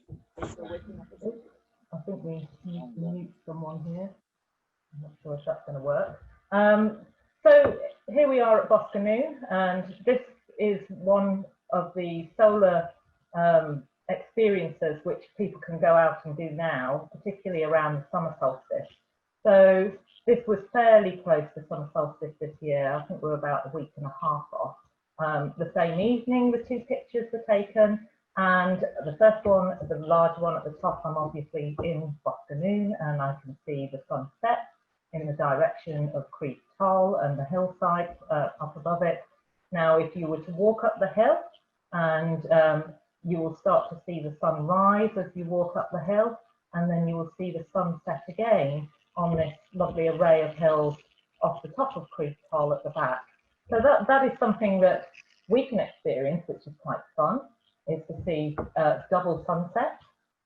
I think we need to mute someone here. I'm not sure if that's going to work. So here we are at Boscanoon, and this is one of the solar experiences which people can go out and do now, particularly around the summer solstice. So this was fairly close to summer solstice this year. I think we're about a week and a half off. The same evening, the two pictures were taken. And the first one, the large one at the top, I'm obviously in Boscanoon, and I can see the sunset in the direction of Creek Toll and the hillside up above it. Now, if you were to walk up the hill, and you will start to see the sun rise as you walk up the hill, and then you will see the sun set again on this lovely array of hills off the top of Creek Toll at the back. So that is something that we can experience, which is quite fun, is to see double sunset.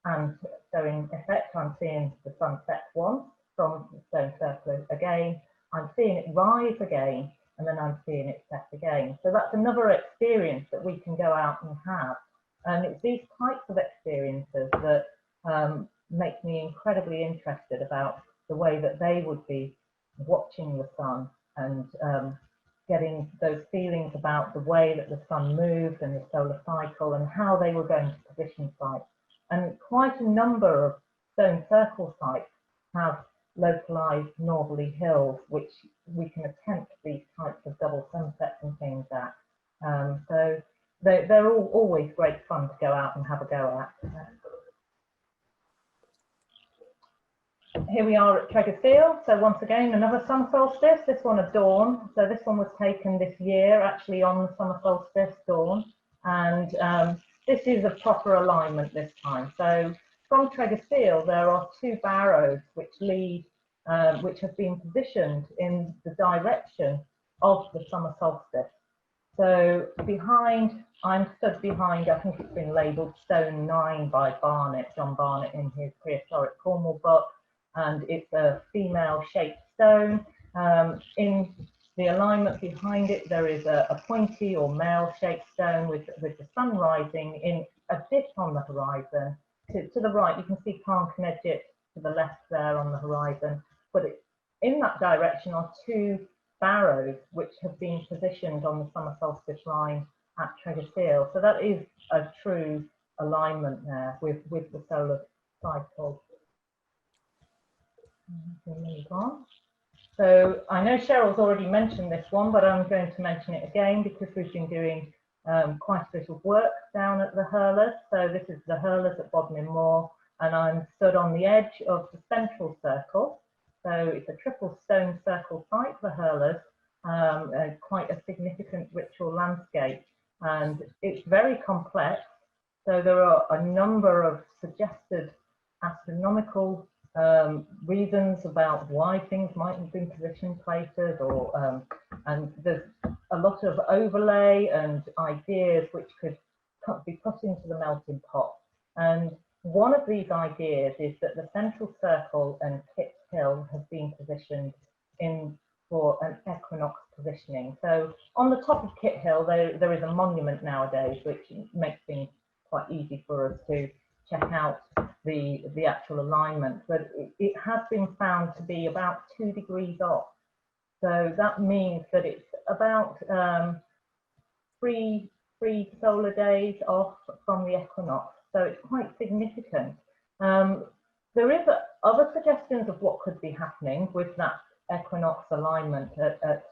And so in effect, I'm seeing the sunset once from the stone circle again, I'm seeing it rise again, and then I'm seeing it set again. So that's another experience that we can go out and have. And it's these types of experiences that make me incredibly interested about the way that they would be watching the sun and getting those feelings about the way that the sun moved and the solar cycle and how they were going to position sites. And quite a number of stone circle sites have localized northerly hills, which we can attempt these types of double sunsets and things at. So they're all always great fun to go out and have a go at. Here we are at Tregeseal. So once again, another summer solstice, this one at dawn. So this one was taken this year, actually on the summer solstice dawn. And this is a proper alignment this time. So from Tregeseal, there are two barrows which lead, which have been positioned in the direction of the summer solstice. So behind, I'm stood behind, I think it's been labelled Stone 9 by Barnett, John Barnett, in his Prehistoric Cornwall book. And it's a female shaped stone. In the alignment behind it, there is a pointy or male shaped stone with the sun rising in a dip on the horizon. To the right, you can see Carncanedgit to the left there on the horizon. But in that direction are two barrows which have been positioned on the summer solstice line at Tregeseal. So that is a true alignment there with the solar cycle. So I know Cheryl's already mentioned this one, but I'm going to mention it again because we've been doing quite a bit of work down at the hurlers. So this is the hurlers at Bodmin Moor, and I'm stood on the edge of the central circle. So it's a triple stone circle site, the hurlers, quite a significant ritual landscape, and it's very complex. So there are a number of suggested astronomical reasons about why things might have been positioned places, or and there's a lot of overlay and ideas which could be put into the melting pot. And one of these ideas is that the central circle and Kit Hill have been positioned in for an equinox positioning. So on the top of Kit Hill, there is a monument nowadays, which makes things quite easy for us to check out the actual alignment, but it has been found to be about 2 degrees off. So that means that it's about three solar days off from the equinox. So it's quite significant. There is other suggestions of what could be happening with that equinox alignment at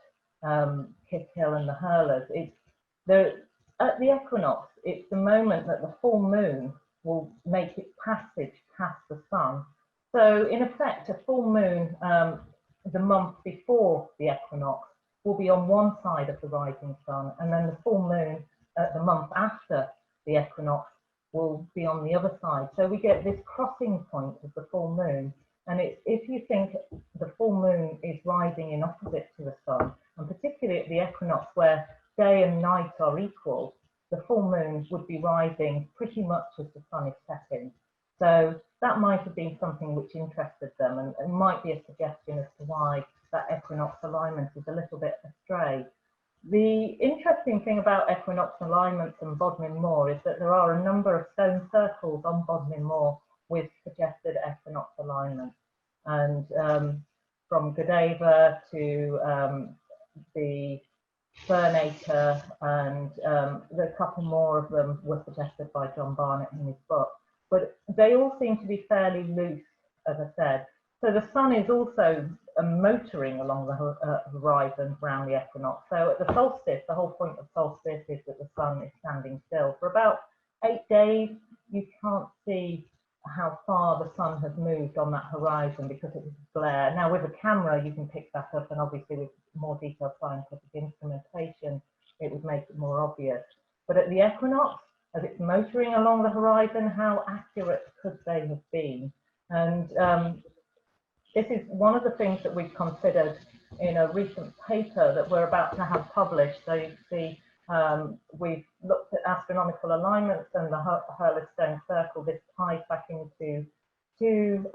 Kit Hill and the hurlers. At the equinox, it's the moment that the full moon will make its passage past the sun. So in effect, a full moon the month before the equinox will be on one side of the rising sun, and then the full moon the month after the equinox will be on the other side. So we get this crossing point of the full moon, and if you think the full moon is rising in opposite to the sun, and particularly at the equinox where day and night are equal, the full moon would be rising pretty much as the sun is setting. So that might have been something which interested them, and it might be a suggestion as to why that equinox alignment is a little bit astray. The interesting thing about equinox alignments and Bodmin Moor is that there are a number of stone circles on Bodmin Moor with suggested equinox alignments. And from Godiva to the Skurnick, and a couple more of them were suggested by John Barnett in his book, but they all seem to be fairly loose, as I said. So the sun is also motoring along the horizon around the equinox. So at the solstice, the whole point of solstice is that the sun is standing still. For about 8 days, you can't see how far the sun has moved on that horizon because of the glare. Now with a camera, you can pick that up, and obviously with more detailed scientific instrumentation, it would make it more obvious. But at the equinox, as it's motoring along the horizon, how accurate could they have been? And this is one of the things that we've considered in a recent paper that we're about to have published. So you see, we've looked at astronomical alignments and the Hurler Stone Circle. This ties back into two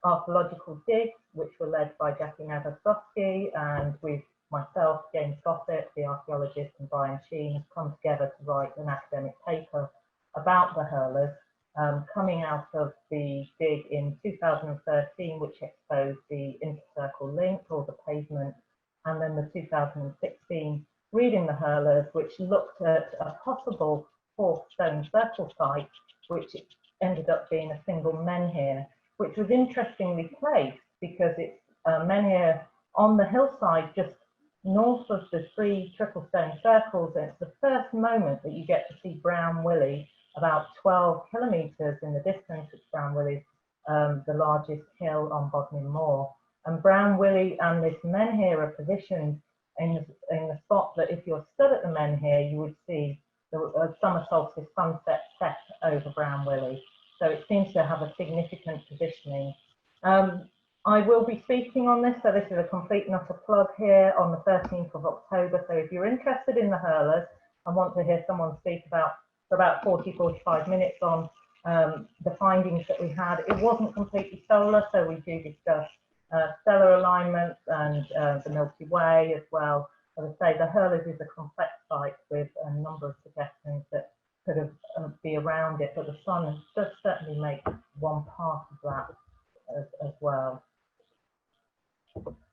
archaeological digs, which were led by Jackie Nagosowski, and with myself, James Gossett, the archaeologist, and Brian Sheen have come together to write an academic paper about the Hurlers, coming out of the dig in 2013, which exposed the intercircle link or the pavement, and then the 2016 Reading the Hurlers, which looked at a possible fourth stone circle site, which ended up being a single menhir, which was interestingly placed because it's a menhir on the hillside just north of the 3 triple stone circles, and it's the first moment that you get to see Brown Willy, about 12 kilometres in the distance. It's Brown Willy, the largest hill on Bodmin Moor. And Brown Willy and this menhir are positioned in the spot that if you're stood at the menhir, you would see the summer solstice sunset set over Brown Willy. So it seems to have a significant positioning. I will be speaking on this, so this is a complete and utter plug here on the 13th of October. So if you're interested in the hurlers and want to hear someone speak for about 40-45 minutes on the findings that we had, it wasn't completely solar, so we do discuss stellar alignments and the Milky Way as well. As I say, the hurlers is a complex site with a number of suggestions that could be around it, but the sun does certainly make one part of that as well.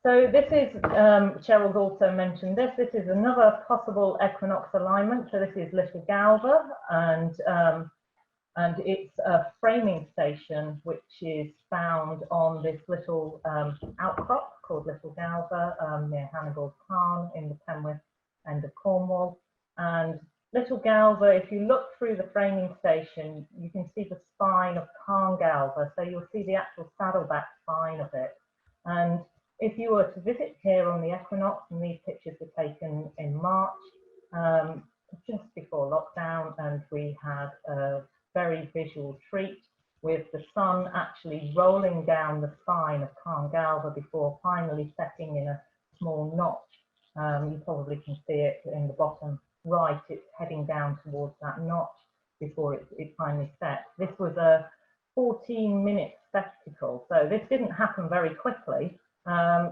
So this is, Cheryl's also mentioned this is another possible equinox alignment. So this is Little Galva, and it's a framing station which is found on this little outcrop called Little Galva near Hannibal's Tarn in the Penwith end of Cornwall. And Little Galva, if you look through the framing station, you can see the spine of Carn Galva, so you'll see the actual saddleback spine of it. And if you were to visit here on the equinox, and these pictures were taken in March, just before lockdown, and we had a very visual treat with the sun actually rolling down the spine of Carn Galva before finally setting in a small notch. You probably can see it in the bottom right, it's heading down towards that notch before it finally sets. This was a 14-minute spectacle, so this didn't happen very quickly.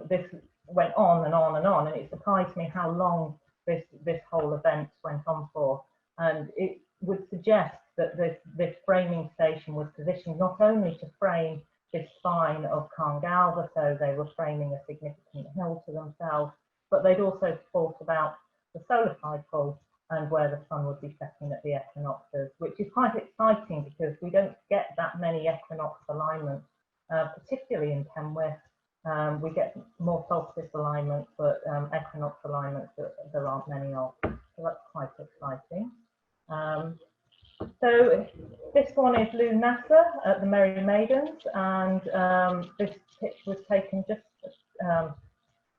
This went on and on and on, and it surprised me how long this whole event went on for. And it would suggest that this framing station was positioned not only to frame this spine of Carn Galva, so they were framing a significant hill to themselves, but they'd also thought about the solar cycle and where the sun would be setting at the equinoxes, which is quite exciting because we don't get that many equinox alignments, particularly in Penwith. We get more solstice alignments, but equinox alignments there aren't many of, so that's quite exciting. So this one is Lunar at the Merry Maidens, and this picture was taken just a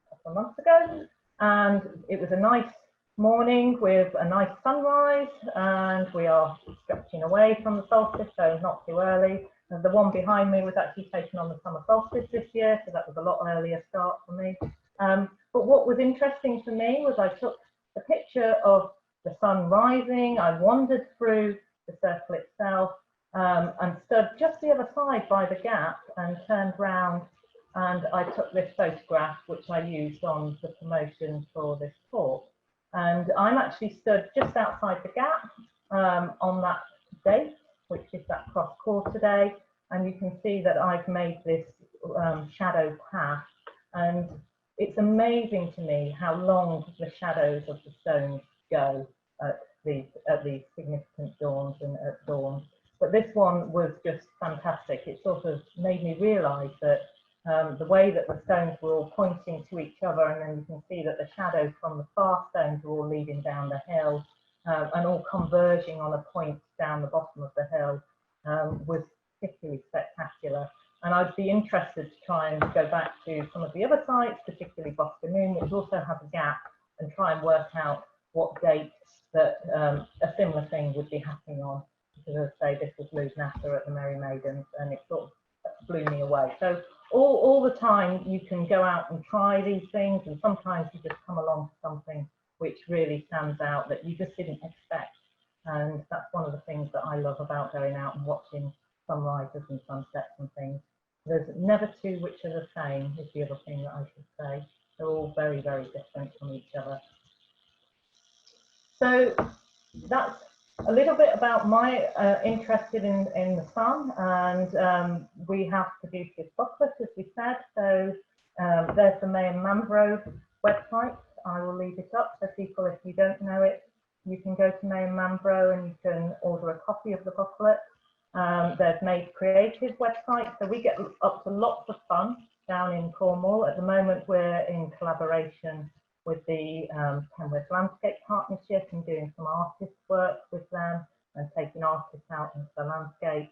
couple of months ago, and it was a nice morning with a nice sunrise, and we are stretching away from the solstice, so not too early. And the one behind me was actually taken on the summer solstice this year, so that was a lot earlier start for me. But what was interesting for me was I took a picture of the sun rising, I wandered through the circle itself, and stood just the other side by the gap and turned round, and I took this photograph which I used on the promotion for this talk. And I'm actually stood just outside the gap on that date, which is that cross quarter day, and you can see that I've made this shadow path, and it's amazing to me how long the shadows of the stones go at these significant dawns and at dawn. But this one was just fantastic. It sort of made me realise that the way that the stones were all pointing to each other, and then you can see that the shadows from the far stones were all leading down the hill and all converging on a point down the bottom of the hill, was particularly spectacular. And I'd be interested to try and go back to some of the other sites, particularly Boscamoon, which also has a gap, and try and work out what date that a similar thing would be happening on. Because as I say, this was Lunar at the Merry Maidens, and it sort of blew me away. So all the time you can go out and try these things, and sometimes you just come along to something which really stands out that you just didn't expect. And that's one of the things that I love about going out and watching sunrises and sunsets and things. There's never two which are the same, is the other thing that I should say. They're all very, very different from each other. So that's a little bit about my interest in the sun, and we have produced this booklet, as we said. So there's the May and Mangrove website. I will leave it up so people, if you don't know it, you can go to May and Mangrove and you can order a copy of the booklet. There's Made Creative website, so we get up to lots of fun down in Cornwall. At the moment, we're in collaboration with the Kenworth Landscape Partnership and doing some artist work with them and taking artists out into the landscape.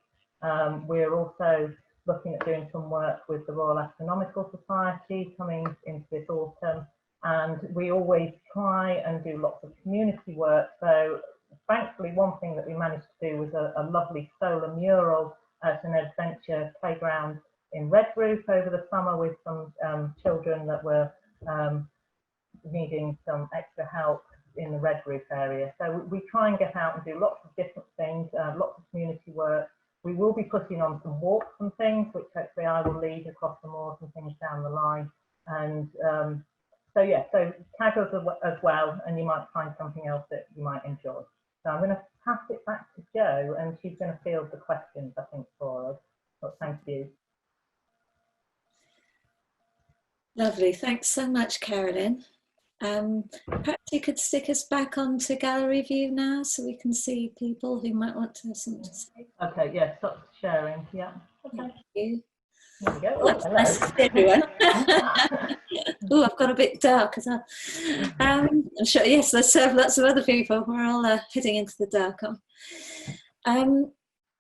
We're also looking at doing some work with the Royal Astronomical Society coming into this autumn, and we always try and do lots of community work. So thankfully, one thing that we managed to do was a lovely solar mural at an adventure playground in Redroof over the summer with some children that were needing some extra help in the Redroof area. So we try and get out and do lots of different things, lots of community work. We will be putting on some walks and things, which hopefully I will lead across the moors and things down the line. And so yeah, so tag us as well, and you might find something else that you might enjoy. So I'm going to pass it back to Jo, and she's going to field the questions, I think, for us. But thank you. Lovely, thanks so much, Carolyn. Perhaps you could stick us back onto gallery view now so we can see people who might want to have something to say. Okay, yeah, stop sharing. Yeah. Okay. Thank you. There we go. Oh, that's nice to see everyone. Oh, I've got a bit dark as well. I'm sure, yes, there's lots of other people. We're all heading into the dark.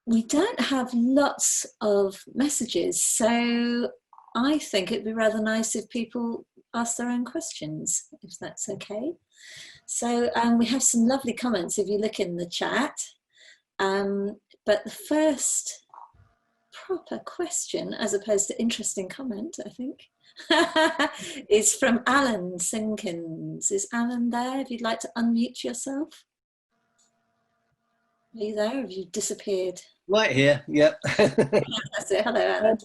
We don't have lots of messages, so I think it'd be rather nice if people ask their own questions, if that's okay. So we have some lovely comments if you look in the chat. But the first proper question, as opposed to interesting comment, I think, is from Alan Sinkins. Is Alan there? If you'd like to unmute yourself. Are you there? Or have you disappeared? Right here, yep. That's it. Hello, Alan.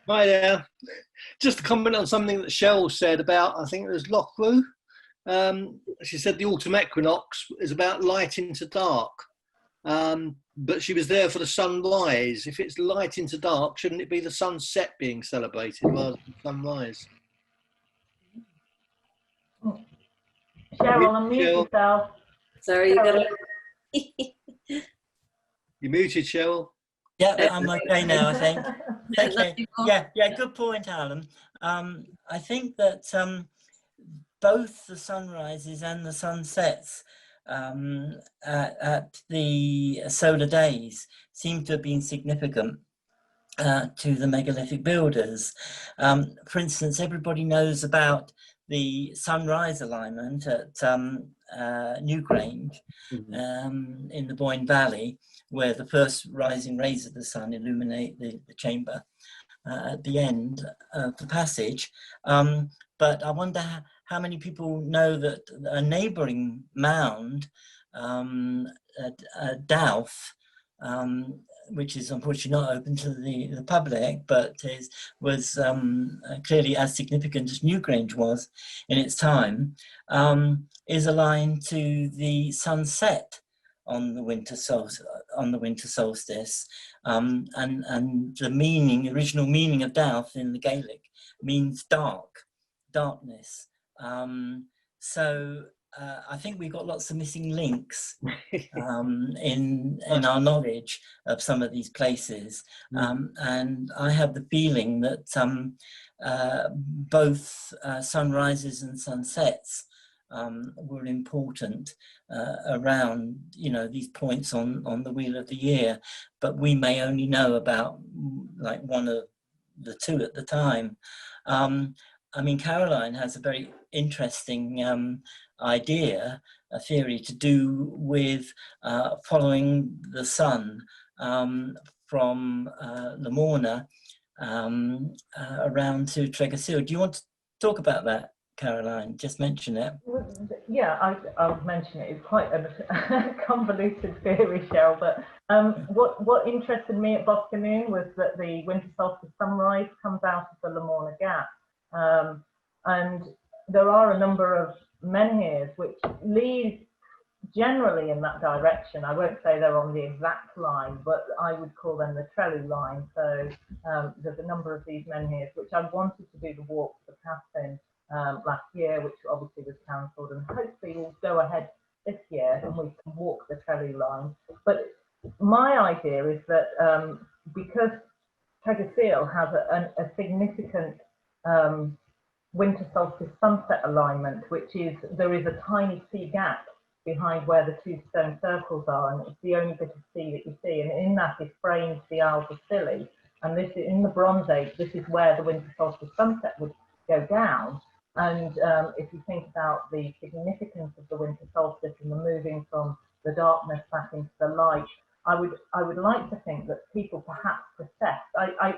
Hi there. Just to comment on something that Cheryl said about, I think it was Loughborough. She said the autumn equinox is about light into dark. But she was there for the sunrise. If it's light into dark, shouldn't it be the sunset being celebrated rather than sunrise? Cheryl, unmute yourself. Sorry, you got to. You muted, Cheryl. Yeah, I'm okay now, I think. Okay. Yeah, good point, Alan. I think that both the sunrises and the sunsets at the solar days seem to have been significant to the megalithic builders. For instance, everybody knows about the sunrise alignment at Newgrange in the Boyne Valley, where the first rising rays of the sun illuminate the chamber at the end of the passage. But I wonder how many people know that a neighbouring mound, Douth, which is unfortunately not open to the public, but was clearly as significant as Newgrange was in its time, is aligned to the sunset on the winter solstice, and the original meaning of Douth in the Gaelic means darkness. So I think we've got lots of missing links in our knowledge of some of these places, and I have the feeling that both sunrises and sunsets were important around, these points on the wheel of the year, but we may only know about like one of the two at the time. I mean, Caroline has a very interesting idea, a theory to do with following the sun from Lamorna around to Tregasil. Do you want to talk about that, Caroline? Just mention it. Yeah, I'll mention it. It's quite a convoluted theory, Cheryl, but what interested me at Bodmin was that the winter solstice sunrise comes out of the Lamorna Gap. And there are a number of menhirs which lead generally in that direction. I won't say they're on the exact line, but I would call them the Trellew line. So there's a number of these menhirs which I wanted to do the walk to pass in last year, which obviously was cancelled, and hopefully we'll go ahead this year and we can walk the Trellew line. But my idea is that because Tregasil has a significant winter solstice sunset alignment, which is, there is a tiny sea gap behind where the two stone circles are, and it's the only bit of sea that you see, and in that is framed the Isles of Scilly, and this, in the Bronze Age, this is where the winter solstice sunset would go down. And if you think about the significance of the winter solstice and the moving from the darkness back into the light, I would like to think that people perhaps processed.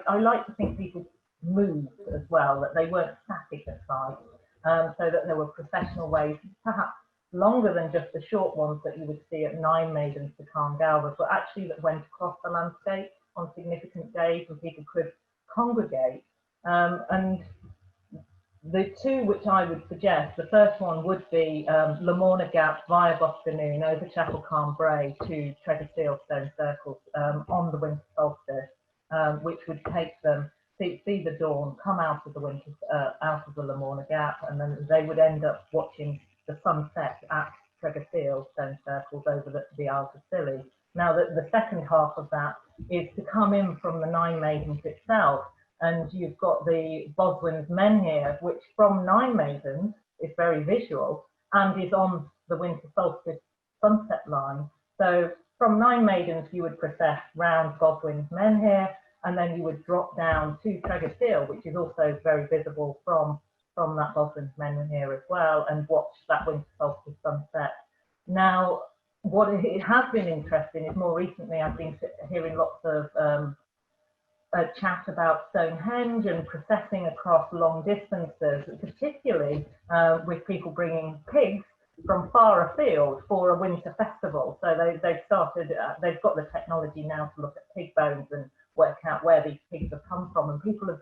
I like to think people moved as well, that they weren't static at sight, so that there were processional ways, perhaps longer than just the short ones that you would see at Nine Maidens to calm Galva, but actually that went across the landscape on significant days and people could congregate. And the two which I would suggest, the first one would be Lamorna Gap via Boscanoon over Chapel Calm Bray to Treasure Seal Stone Circles on the winter solstice, which would take them, see the dawn, come out of the winter, out of the Lamorna Gap, and then they would end up watching the sunset at Treasure Seal Stone Circles over the Isles of Scilly. Now, the second half of that is to come in from the Nine Maidens itself, and you've got the Boswin's Menhir, which from Nine Maidens is very visual and is on the winter solstice sunset line. So from Nine Maidens, you would process round Boswin's Menhir, and then you would drop down to Treasure Seal, which is also very visible from that Boswin's Menhir as well, and watch that winter solstice sunset. Now, what it has been interesting is more recently I've been hearing lots of chat about Stonehenge and processing across long distances, particularly with people bringing pigs from far afield for a winter festival. So they've started, they've got the technology now to look at pig bones and work out where these pigs have come from, and people have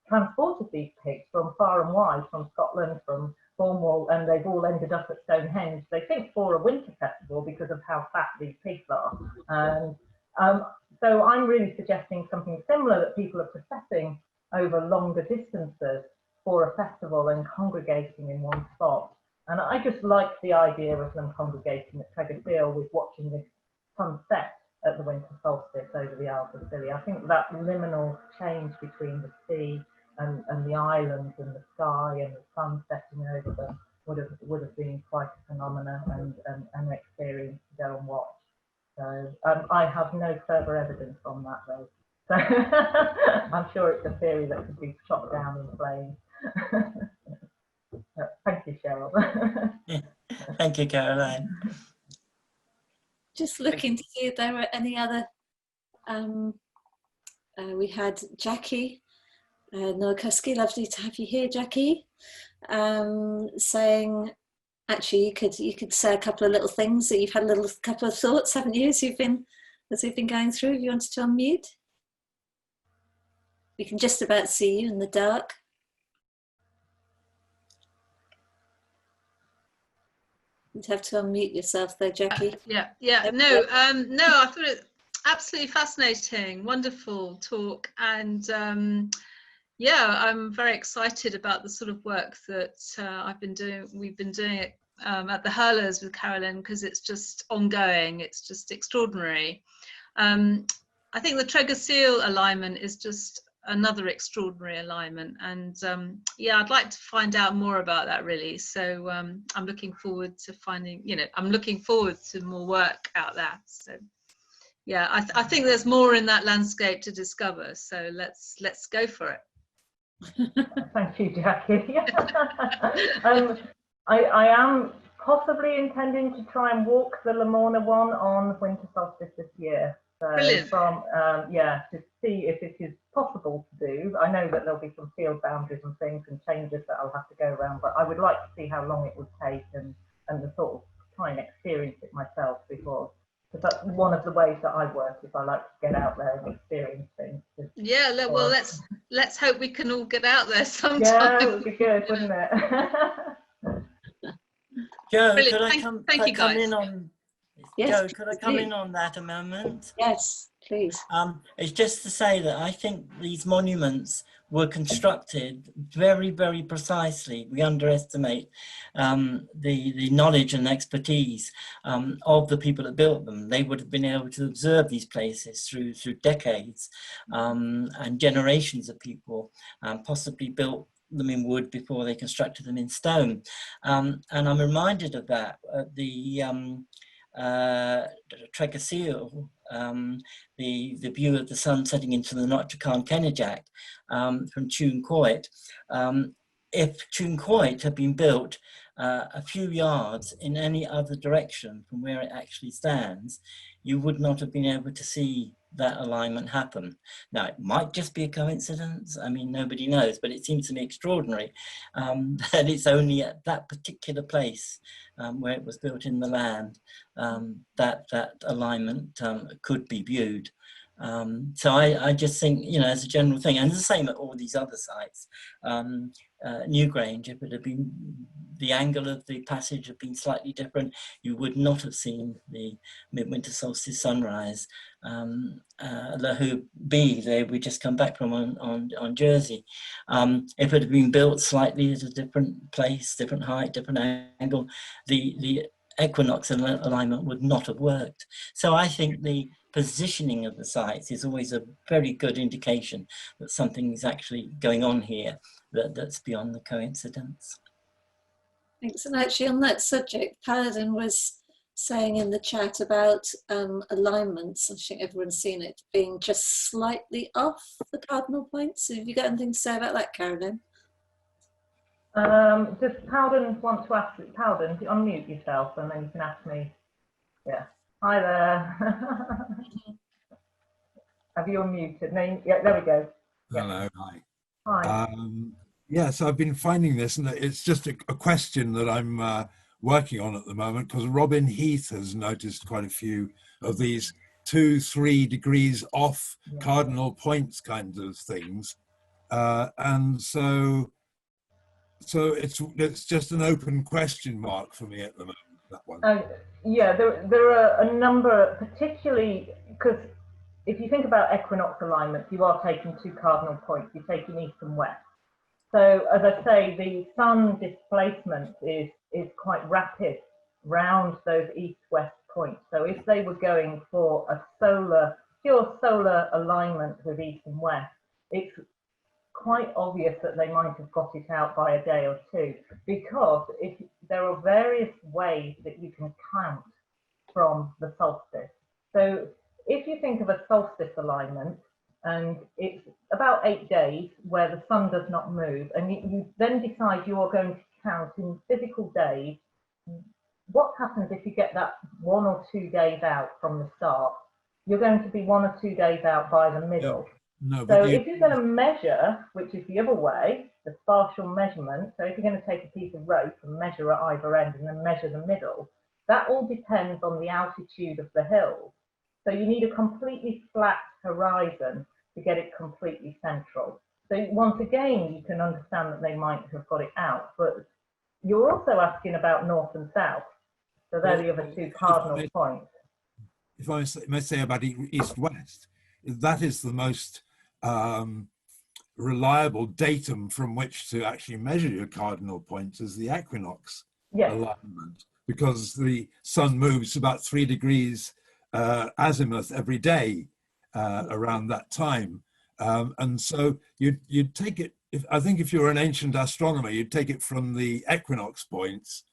transported these pigs from far and wide, from Scotland, from Cornwall, and they've all ended up at Stonehenge, they think, for a winter festival because of how fat these pigs are. And so I'm really suggesting something similar, that people are processing over longer distances for a festival and congregating in one spot. And I just like the idea of them congregating at Treasure Seal with watching this sunset at the winter solstice over the Isles of Scilly. I think that liminal change between the sea and the islands and the sky and the sun setting over them would have been quite a phenomenon and an experience to go and watch. So I have no further evidence on that though. So I'm sure it's a theory that could be shot down in flames. Thank you, Cheryl. Yeah. Thank you, Caroline. Just looking to see if there were any other. We had Jackie Nowakowski, lovely to have you here, Jackie, saying, actually, you could say a couple of little things that you've had a couple of thoughts, haven't you, as we've been going through. If you wanted to unmute, we can just about see you in the dark. You'd have to unmute yourself though, Jackie. No, I thought it absolutely fascinating, wonderful talk, and yeah, I'm very excited about the sort of work that we've been doing at the Hurlers with Carolyn, because it's just ongoing, it's just extraordinary. I think the Treasure Seal alignment is just another extraordinary alignment, and yeah, I'd like to find out more about that really. So I'm looking forward to finding, I'm looking forward to more work out that. So yeah, I think there's more in that landscape to discover, so let's go for it. Thank you, Jackie. I am possibly intending to try and walk the Lamorna one on winter solstice this year. So brilliant. Yeah, to see if it is possible to do. I know that there'll be some field boundaries and things and changes that I'll have to go around, but I would like to see how long it would take and the sort of try and experience it myself before. Because that's one of the ways that I work, is I like to get out there and experience things. Yeah, well, let's hope we can all get out there sometime. Yeah, it would be good, wouldn't it? Jo, Brilliant. could I thank you, come guys. in on? Yes, Jo, could I come in on that a moment? yes, please. It's just to say that I think these monuments were constructed very, very precisely. We underestimate the knowledge and expertise of the people that built them. They would have been able to observe these places through decades and generations of people, possibly built them in wood before they constructed them in stone. And I'm reminded of that at the Tregasil, the view of the sun setting into the Notchakan Kenajak from Tune Coit. If Tune Coit had been built a few yards in any other direction from where it actually stands, you would not have been able to see that alignment happen. Now, it might just be a coincidence. I mean, nobody knows, but it seems to me extraordinary that it's only at that particular place where it was built in the land that alignment could be viewed. So I just think, you know, as a general thing, and it's the same at all these other sites. Newgrange, if it had been, the angle of the passage had been slightly different, you would not have seen the midwinter solstice sunrise. Lahu B, we just come back from on Jersey. If it had been built slightly at a different place, different height, different angle, the equinox alignment would not have worked. So I think the positioning of the sites is always a very good indication that something is actually going on here that's beyond the coincidence. Thanks. And actually on that subject, Paladin was saying in the chat about alignments, I think everyone's seen it, being just slightly off the cardinal points. So have you got anything to say about that, Carolyn? Does Paladin want to ask, Paladin, unmute yourself and then you can ask me. Yeah. Hi there. Have you unmuted? No, yeah, there we go. Yeah. Hello, hi. Hi. Yeah, so I've been finding this, and it's just a question that I'm working on at the moment, because Robin Heath has noticed quite a few of these 2-3 degrees off cardinal points kind of things, and so it's just an open question mark for me at the moment, that one. Yeah, there are a number, particularly because if you think about equinox alignment, you are taking 2 cardinal points, you're taking east and west. So as I say, the sun displacement is quite rapid round those east-west points. So if they were going for a pure solar alignment with east and west, it's quite obvious that they might have got it out by a day or two, because there are various ways that you can count from the solstice. So if you think of a solstice alignment, and it's about 8 days where the sun does not move, and you then decide you are going to count in physical days. What happens if you get that 1 or 2 days out from the start? You're going to be 1 or 2 days out by the middle. No, So if you're going to measure, which is the other way, the spatial measurement, so if you're going to take a piece of rope and measure at either end and then measure the middle, that all depends on the altitude of the hills. So you need a completely flat horizon to get it completely central. So once again, you can understand that they might have got it out, but you're also asking about north and south. So they're the other 2 cardinal points. If I may say about east-west, that is the most reliable datum from which to actually measure your cardinal points, is the equinox alignment, because the sun moves about 3 degrees azimuth every day around that time, and so you'd take it. I think if you're an ancient astronomer, you'd take it from the equinox points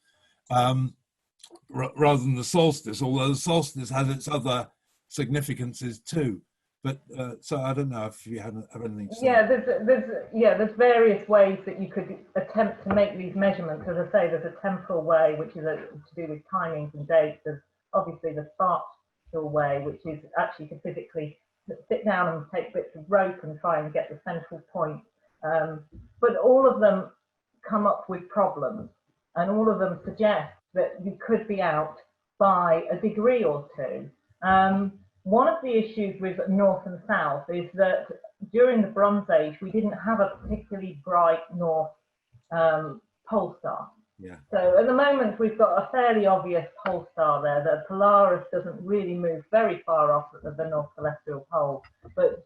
rather than the solstice. Although the solstice has its other significances too. But so I don't know if you have anything to say. Yeah, there's various ways that you could attempt to make these measurements. As I say, there's a temporal way, which is to do with timings and dates. There's obviously the spatial way, which is actually to physically sit down and take bits of rope and try and get the central point. But all of them come up with problems, and all of them suggest that you could be out by a degree or 2. One of the issues with north and south is that during the Bronze Age, we didn't have a particularly bright north pole star. Yeah. So at the moment, we've got a fairly obvious pole star there. The Polaris doesn't really move very far off of the North Celestial Pole. But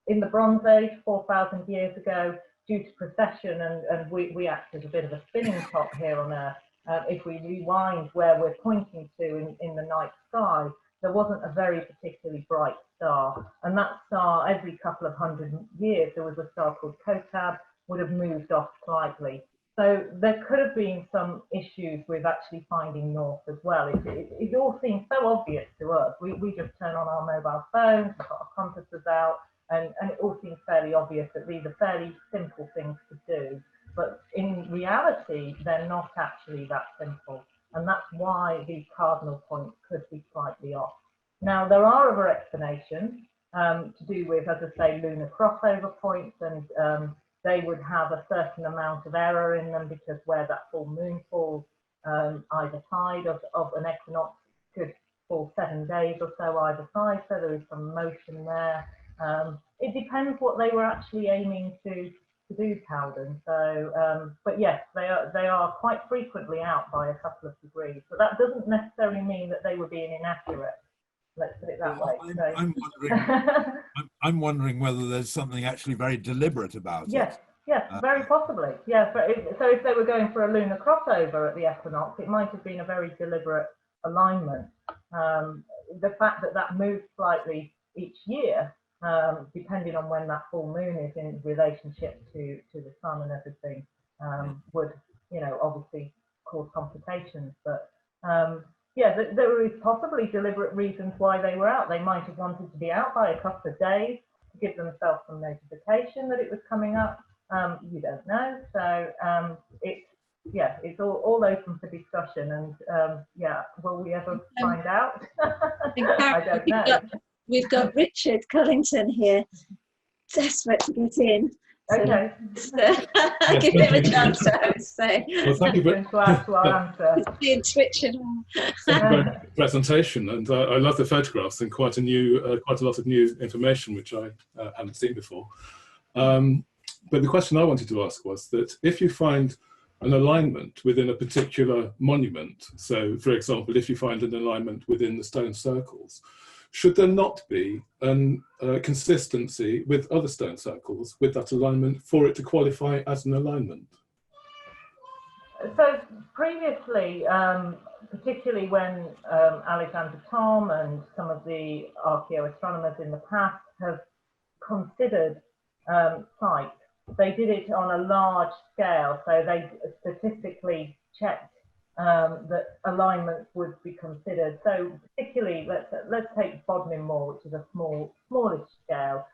in the Bronze Age, 4,000 years ago, due to precession, and we act as a bit of a spinning top here on Earth, if we rewind where we're pointing to in the night sky, there wasn't a very particularly bright star. And that star, every couple of 100 years, there was a star called Kotab, would have moved off slightly. So there could have been some issues with actually finding north as well. It all seems so obvious to us. We just turn on our mobile phones, we've got our compasses out, and it all seems fairly obvious that these are fairly simple things to do. But in reality, they're not actually that simple. And that's why these cardinal points could be slightly off. Now, there are other explanations to do with, as I say, lunar crossover points, and they would have a certain amount of error in them because where that full moon falls, either side of an equinox could fall 7 days or so either side, so there is some motion there. It depends what they were actually aiming to do, Cowden. So, but yes, they are quite frequently out by a couple of degrees, but that doesn't necessarily mean that they were being inaccurate. Let's put it that way. I'm wondering whether there's something actually very deliberate about yes, it. Yes, very possibly. Yeah, so if they were going for a lunar crossover at the equinox, it might have been a very deliberate alignment. The fact that that moves slightly each year, depending on when that full moon is in relationship to the sun and everything, would, you know, obviously cause complications. But yeah, there is possibly deliberate reasons why they were out. They might have wanted to be out by a couple of days to give themselves some notification that it was coming up. You don't know. So it's all open for discussion, and yeah, will we ever find out? I don't know. We've got Richard Cullington here, desperate to get in. So okay. Give him a chance to host. So. Well, thank you for being twitching. Presentation, and I love the photographs and quite a lot of new information which I hadn't seen before. But the question I wanted to ask was that if you find an alignment within a particular monument, so for example, if you find an alignment within the stone circles, should there not be a consistency with other stone circles with that alignment for it to qualify as an alignment? So previously, particularly when Alexander Thom and some of the archaeoastronomers in the past have considered sites, they did it on a large scale, so they statistically checked that alignments would be considered. So particularly, let's take Bodmin Moor, which is a smallish scale.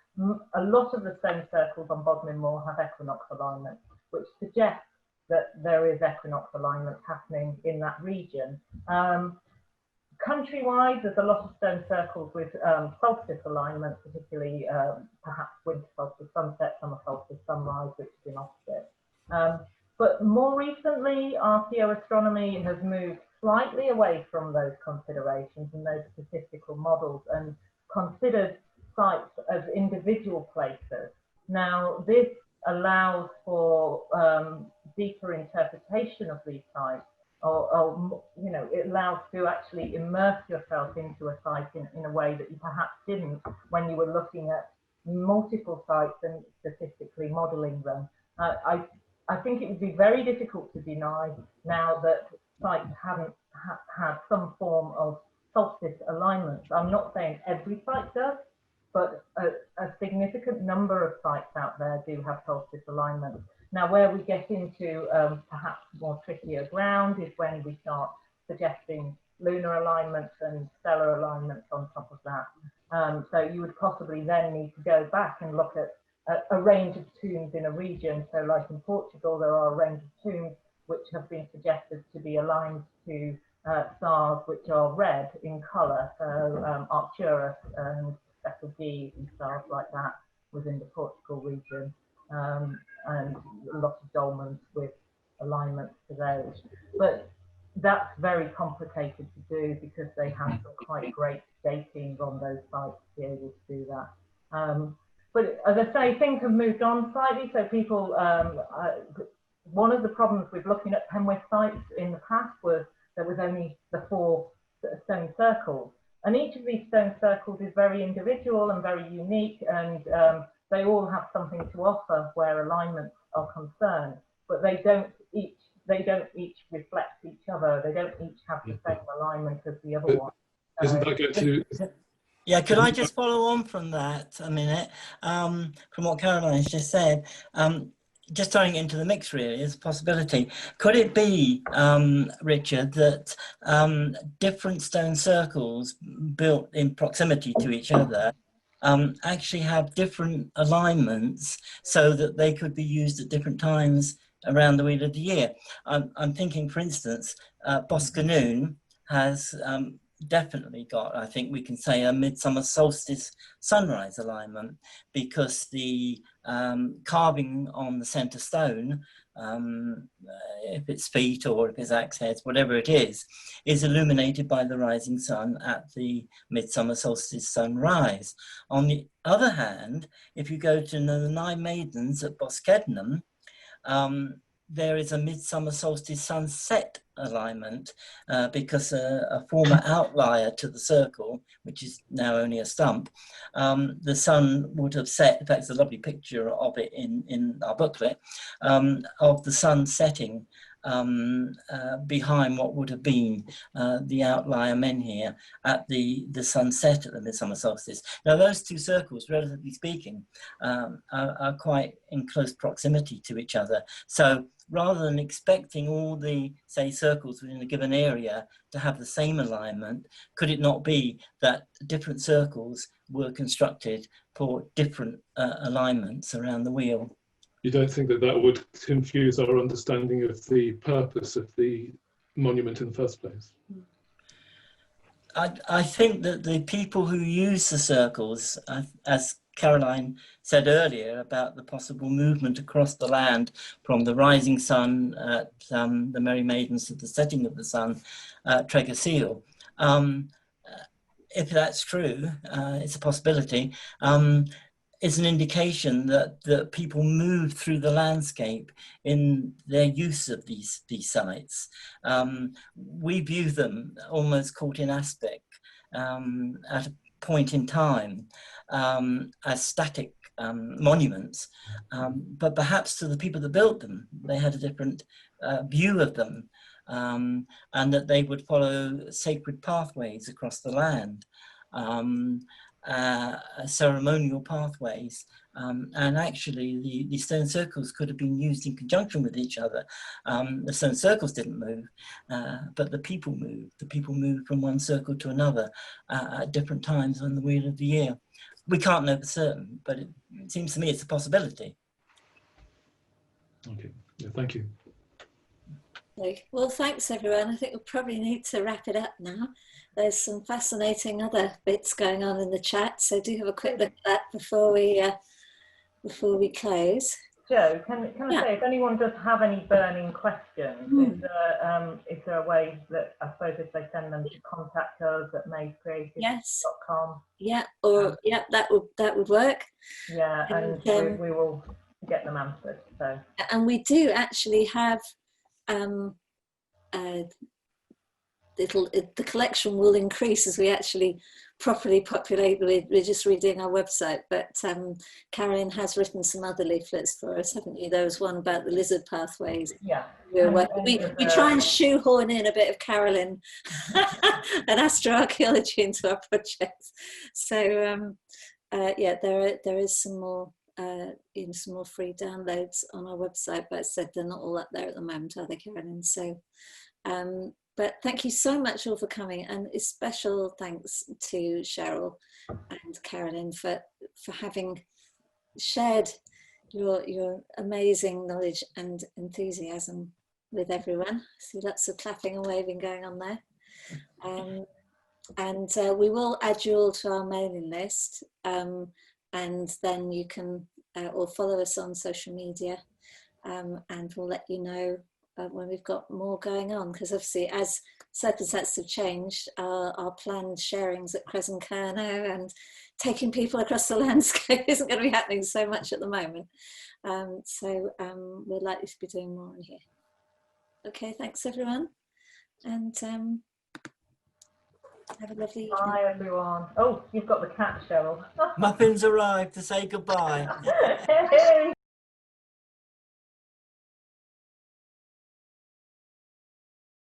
A lot of the stone circles on Bodmin Moor have equinox alignment, which suggests that there is equinox alignment happening in that region. Country-wide, there's a lot of stone circles with solstice alignment, particularly perhaps winter solstice, sunset, summer solstice, sunrise, which is in opposite. But more recently, archaeoastronomy has moved slightly away from those considerations and those statistical models and considered sites as individual places. Now, this allows for deeper interpretation of these sites, or you know, it allows to actually immerse yourself into a site in a way that you perhaps didn't when you were looking at multiple sites and statistically modeling them. I think it would be very difficult to deny now that sites haven't had some form of solstice alignment. I'm not saying every site does, but a significant number of sites out there do have solstice alignment. Now, where we get into perhaps more trickier ground is when we start suggesting lunar alignments and stellar alignments on top of that. So you would possibly then need to go back and look at a range of tombs in a region. So like in Portugal, there are a range of tombs which have been suggested to be aligned to stars which are red in colour, so Arcturus and Betelgeuse and stars like that within the Portugal region, and a lot of dolmens with alignments to those. But that's very complicated to do because they have some quite great datings on those sites to be able to do that. But as I say, things have moved on slightly. So people, one of the problems with looking at Penwith sites in the past was there was only the 4 stone circles. And each of these stone circles is very individual and very unique, and they all have something to offer where alignments are concerned, but they don't each reflect each other. They don't each have the same alignment as the other one. Isn't that going to... Yeah, could I just follow on from that a minute, from what Caroline's just said? just throwing it into the mix really as a possibility. Could it be, Richard, that different stone circles built in proximity to each other actually have different alignments so that they could be used at different times around the wheel of the year? I'm thinking, for instance, Boscanoon has definitely got, I think we can say, a midsummer solstice sunrise alignment, because the carving on the center stone, if it's feet or if it's axe heads, whatever it is illuminated by the rising sun at the midsummer solstice sunrise. On the other hand, if you go to the Nine Maidens at Boskednum, there is a midsummer solstice sunset alignment, because a former outlier to the circle, which is now only a stump, the sun would have set. In fact, there's a lovely picture of it in our booklet, of the sun setting behind what would have been the outlier menhir at the sunset at the midsummer solstice. Now, those two circles, relatively speaking, are quite in close proximity to each other. So rather than expecting all the, say, circles within a given area to have the same alignment, could it not be that different circles were constructed for different alignments around the wheel? You don't think that that would confuse our understanding of the purpose of the monument in the first place? I think that the people who use the circles, as Caroline said earlier about the possible movement across the land from the rising sun at the Merry Maidens to the setting of the sun at Tregeseal, if that's true, it's a possibility. It's an indication that people move through the landscape in their use of these sites. We view them almost caught in aspect at a point in time as static monuments, but perhaps to the people that built them, they had a different view of them, and that they would follow sacred pathways across the land. Ceremonial pathways, and actually the stone circles could have been used in conjunction with each other. The stone circles didn't move, but the people moved. The people moved from one circle to another at different times on the wheel of the year. We can't know for certain, but it seems to me it's a possibility. Okay, yeah, thank you. Well, thanks everyone. I think we'll probably need to wrap it up now. There's some fascinating other bits going on in the chat, so do have a quick look at that before we close. Jo, can I say, if anyone does have any burning questions, is there a way that, I suppose, if they send them to contact us at madecreative.com? Yeah, or that would work. Yeah, and we will get them answered. So. And we do actually have the collection will increase as we actually properly populate. We're just redoing our website, but Carolyn has written some other leaflets for us, haven't you? There was one about the lizard pathways. Yeah. We try and shoehorn in a bit of Carolyn and astroarchaeology into our projects. So yeah, there is some more some more free downloads on our website, but as I said, they're not all up there at the moment, are they, Carolyn? So but thank you so much all for coming, and a special thanks to Cheryl and Carolyn for having shared your amazing knowledge and enthusiasm with everyone. I see lots of clapping and waving going on there. And we will add you all to our mailing list, and then you can or follow us on social media, and we'll let you know when we've got more going on, because obviously as circumstances have changed, our planned sharings at Crescent-Kerno and taking people across the landscape isn't going to be happening so much at the moment. So we're likely to be doing more in here. Okay, thanks everyone, and have a lovely evening. Bye everyone. Oh, you've got the cat, Cheryl. Muffins arrived to say goodbye. Hey.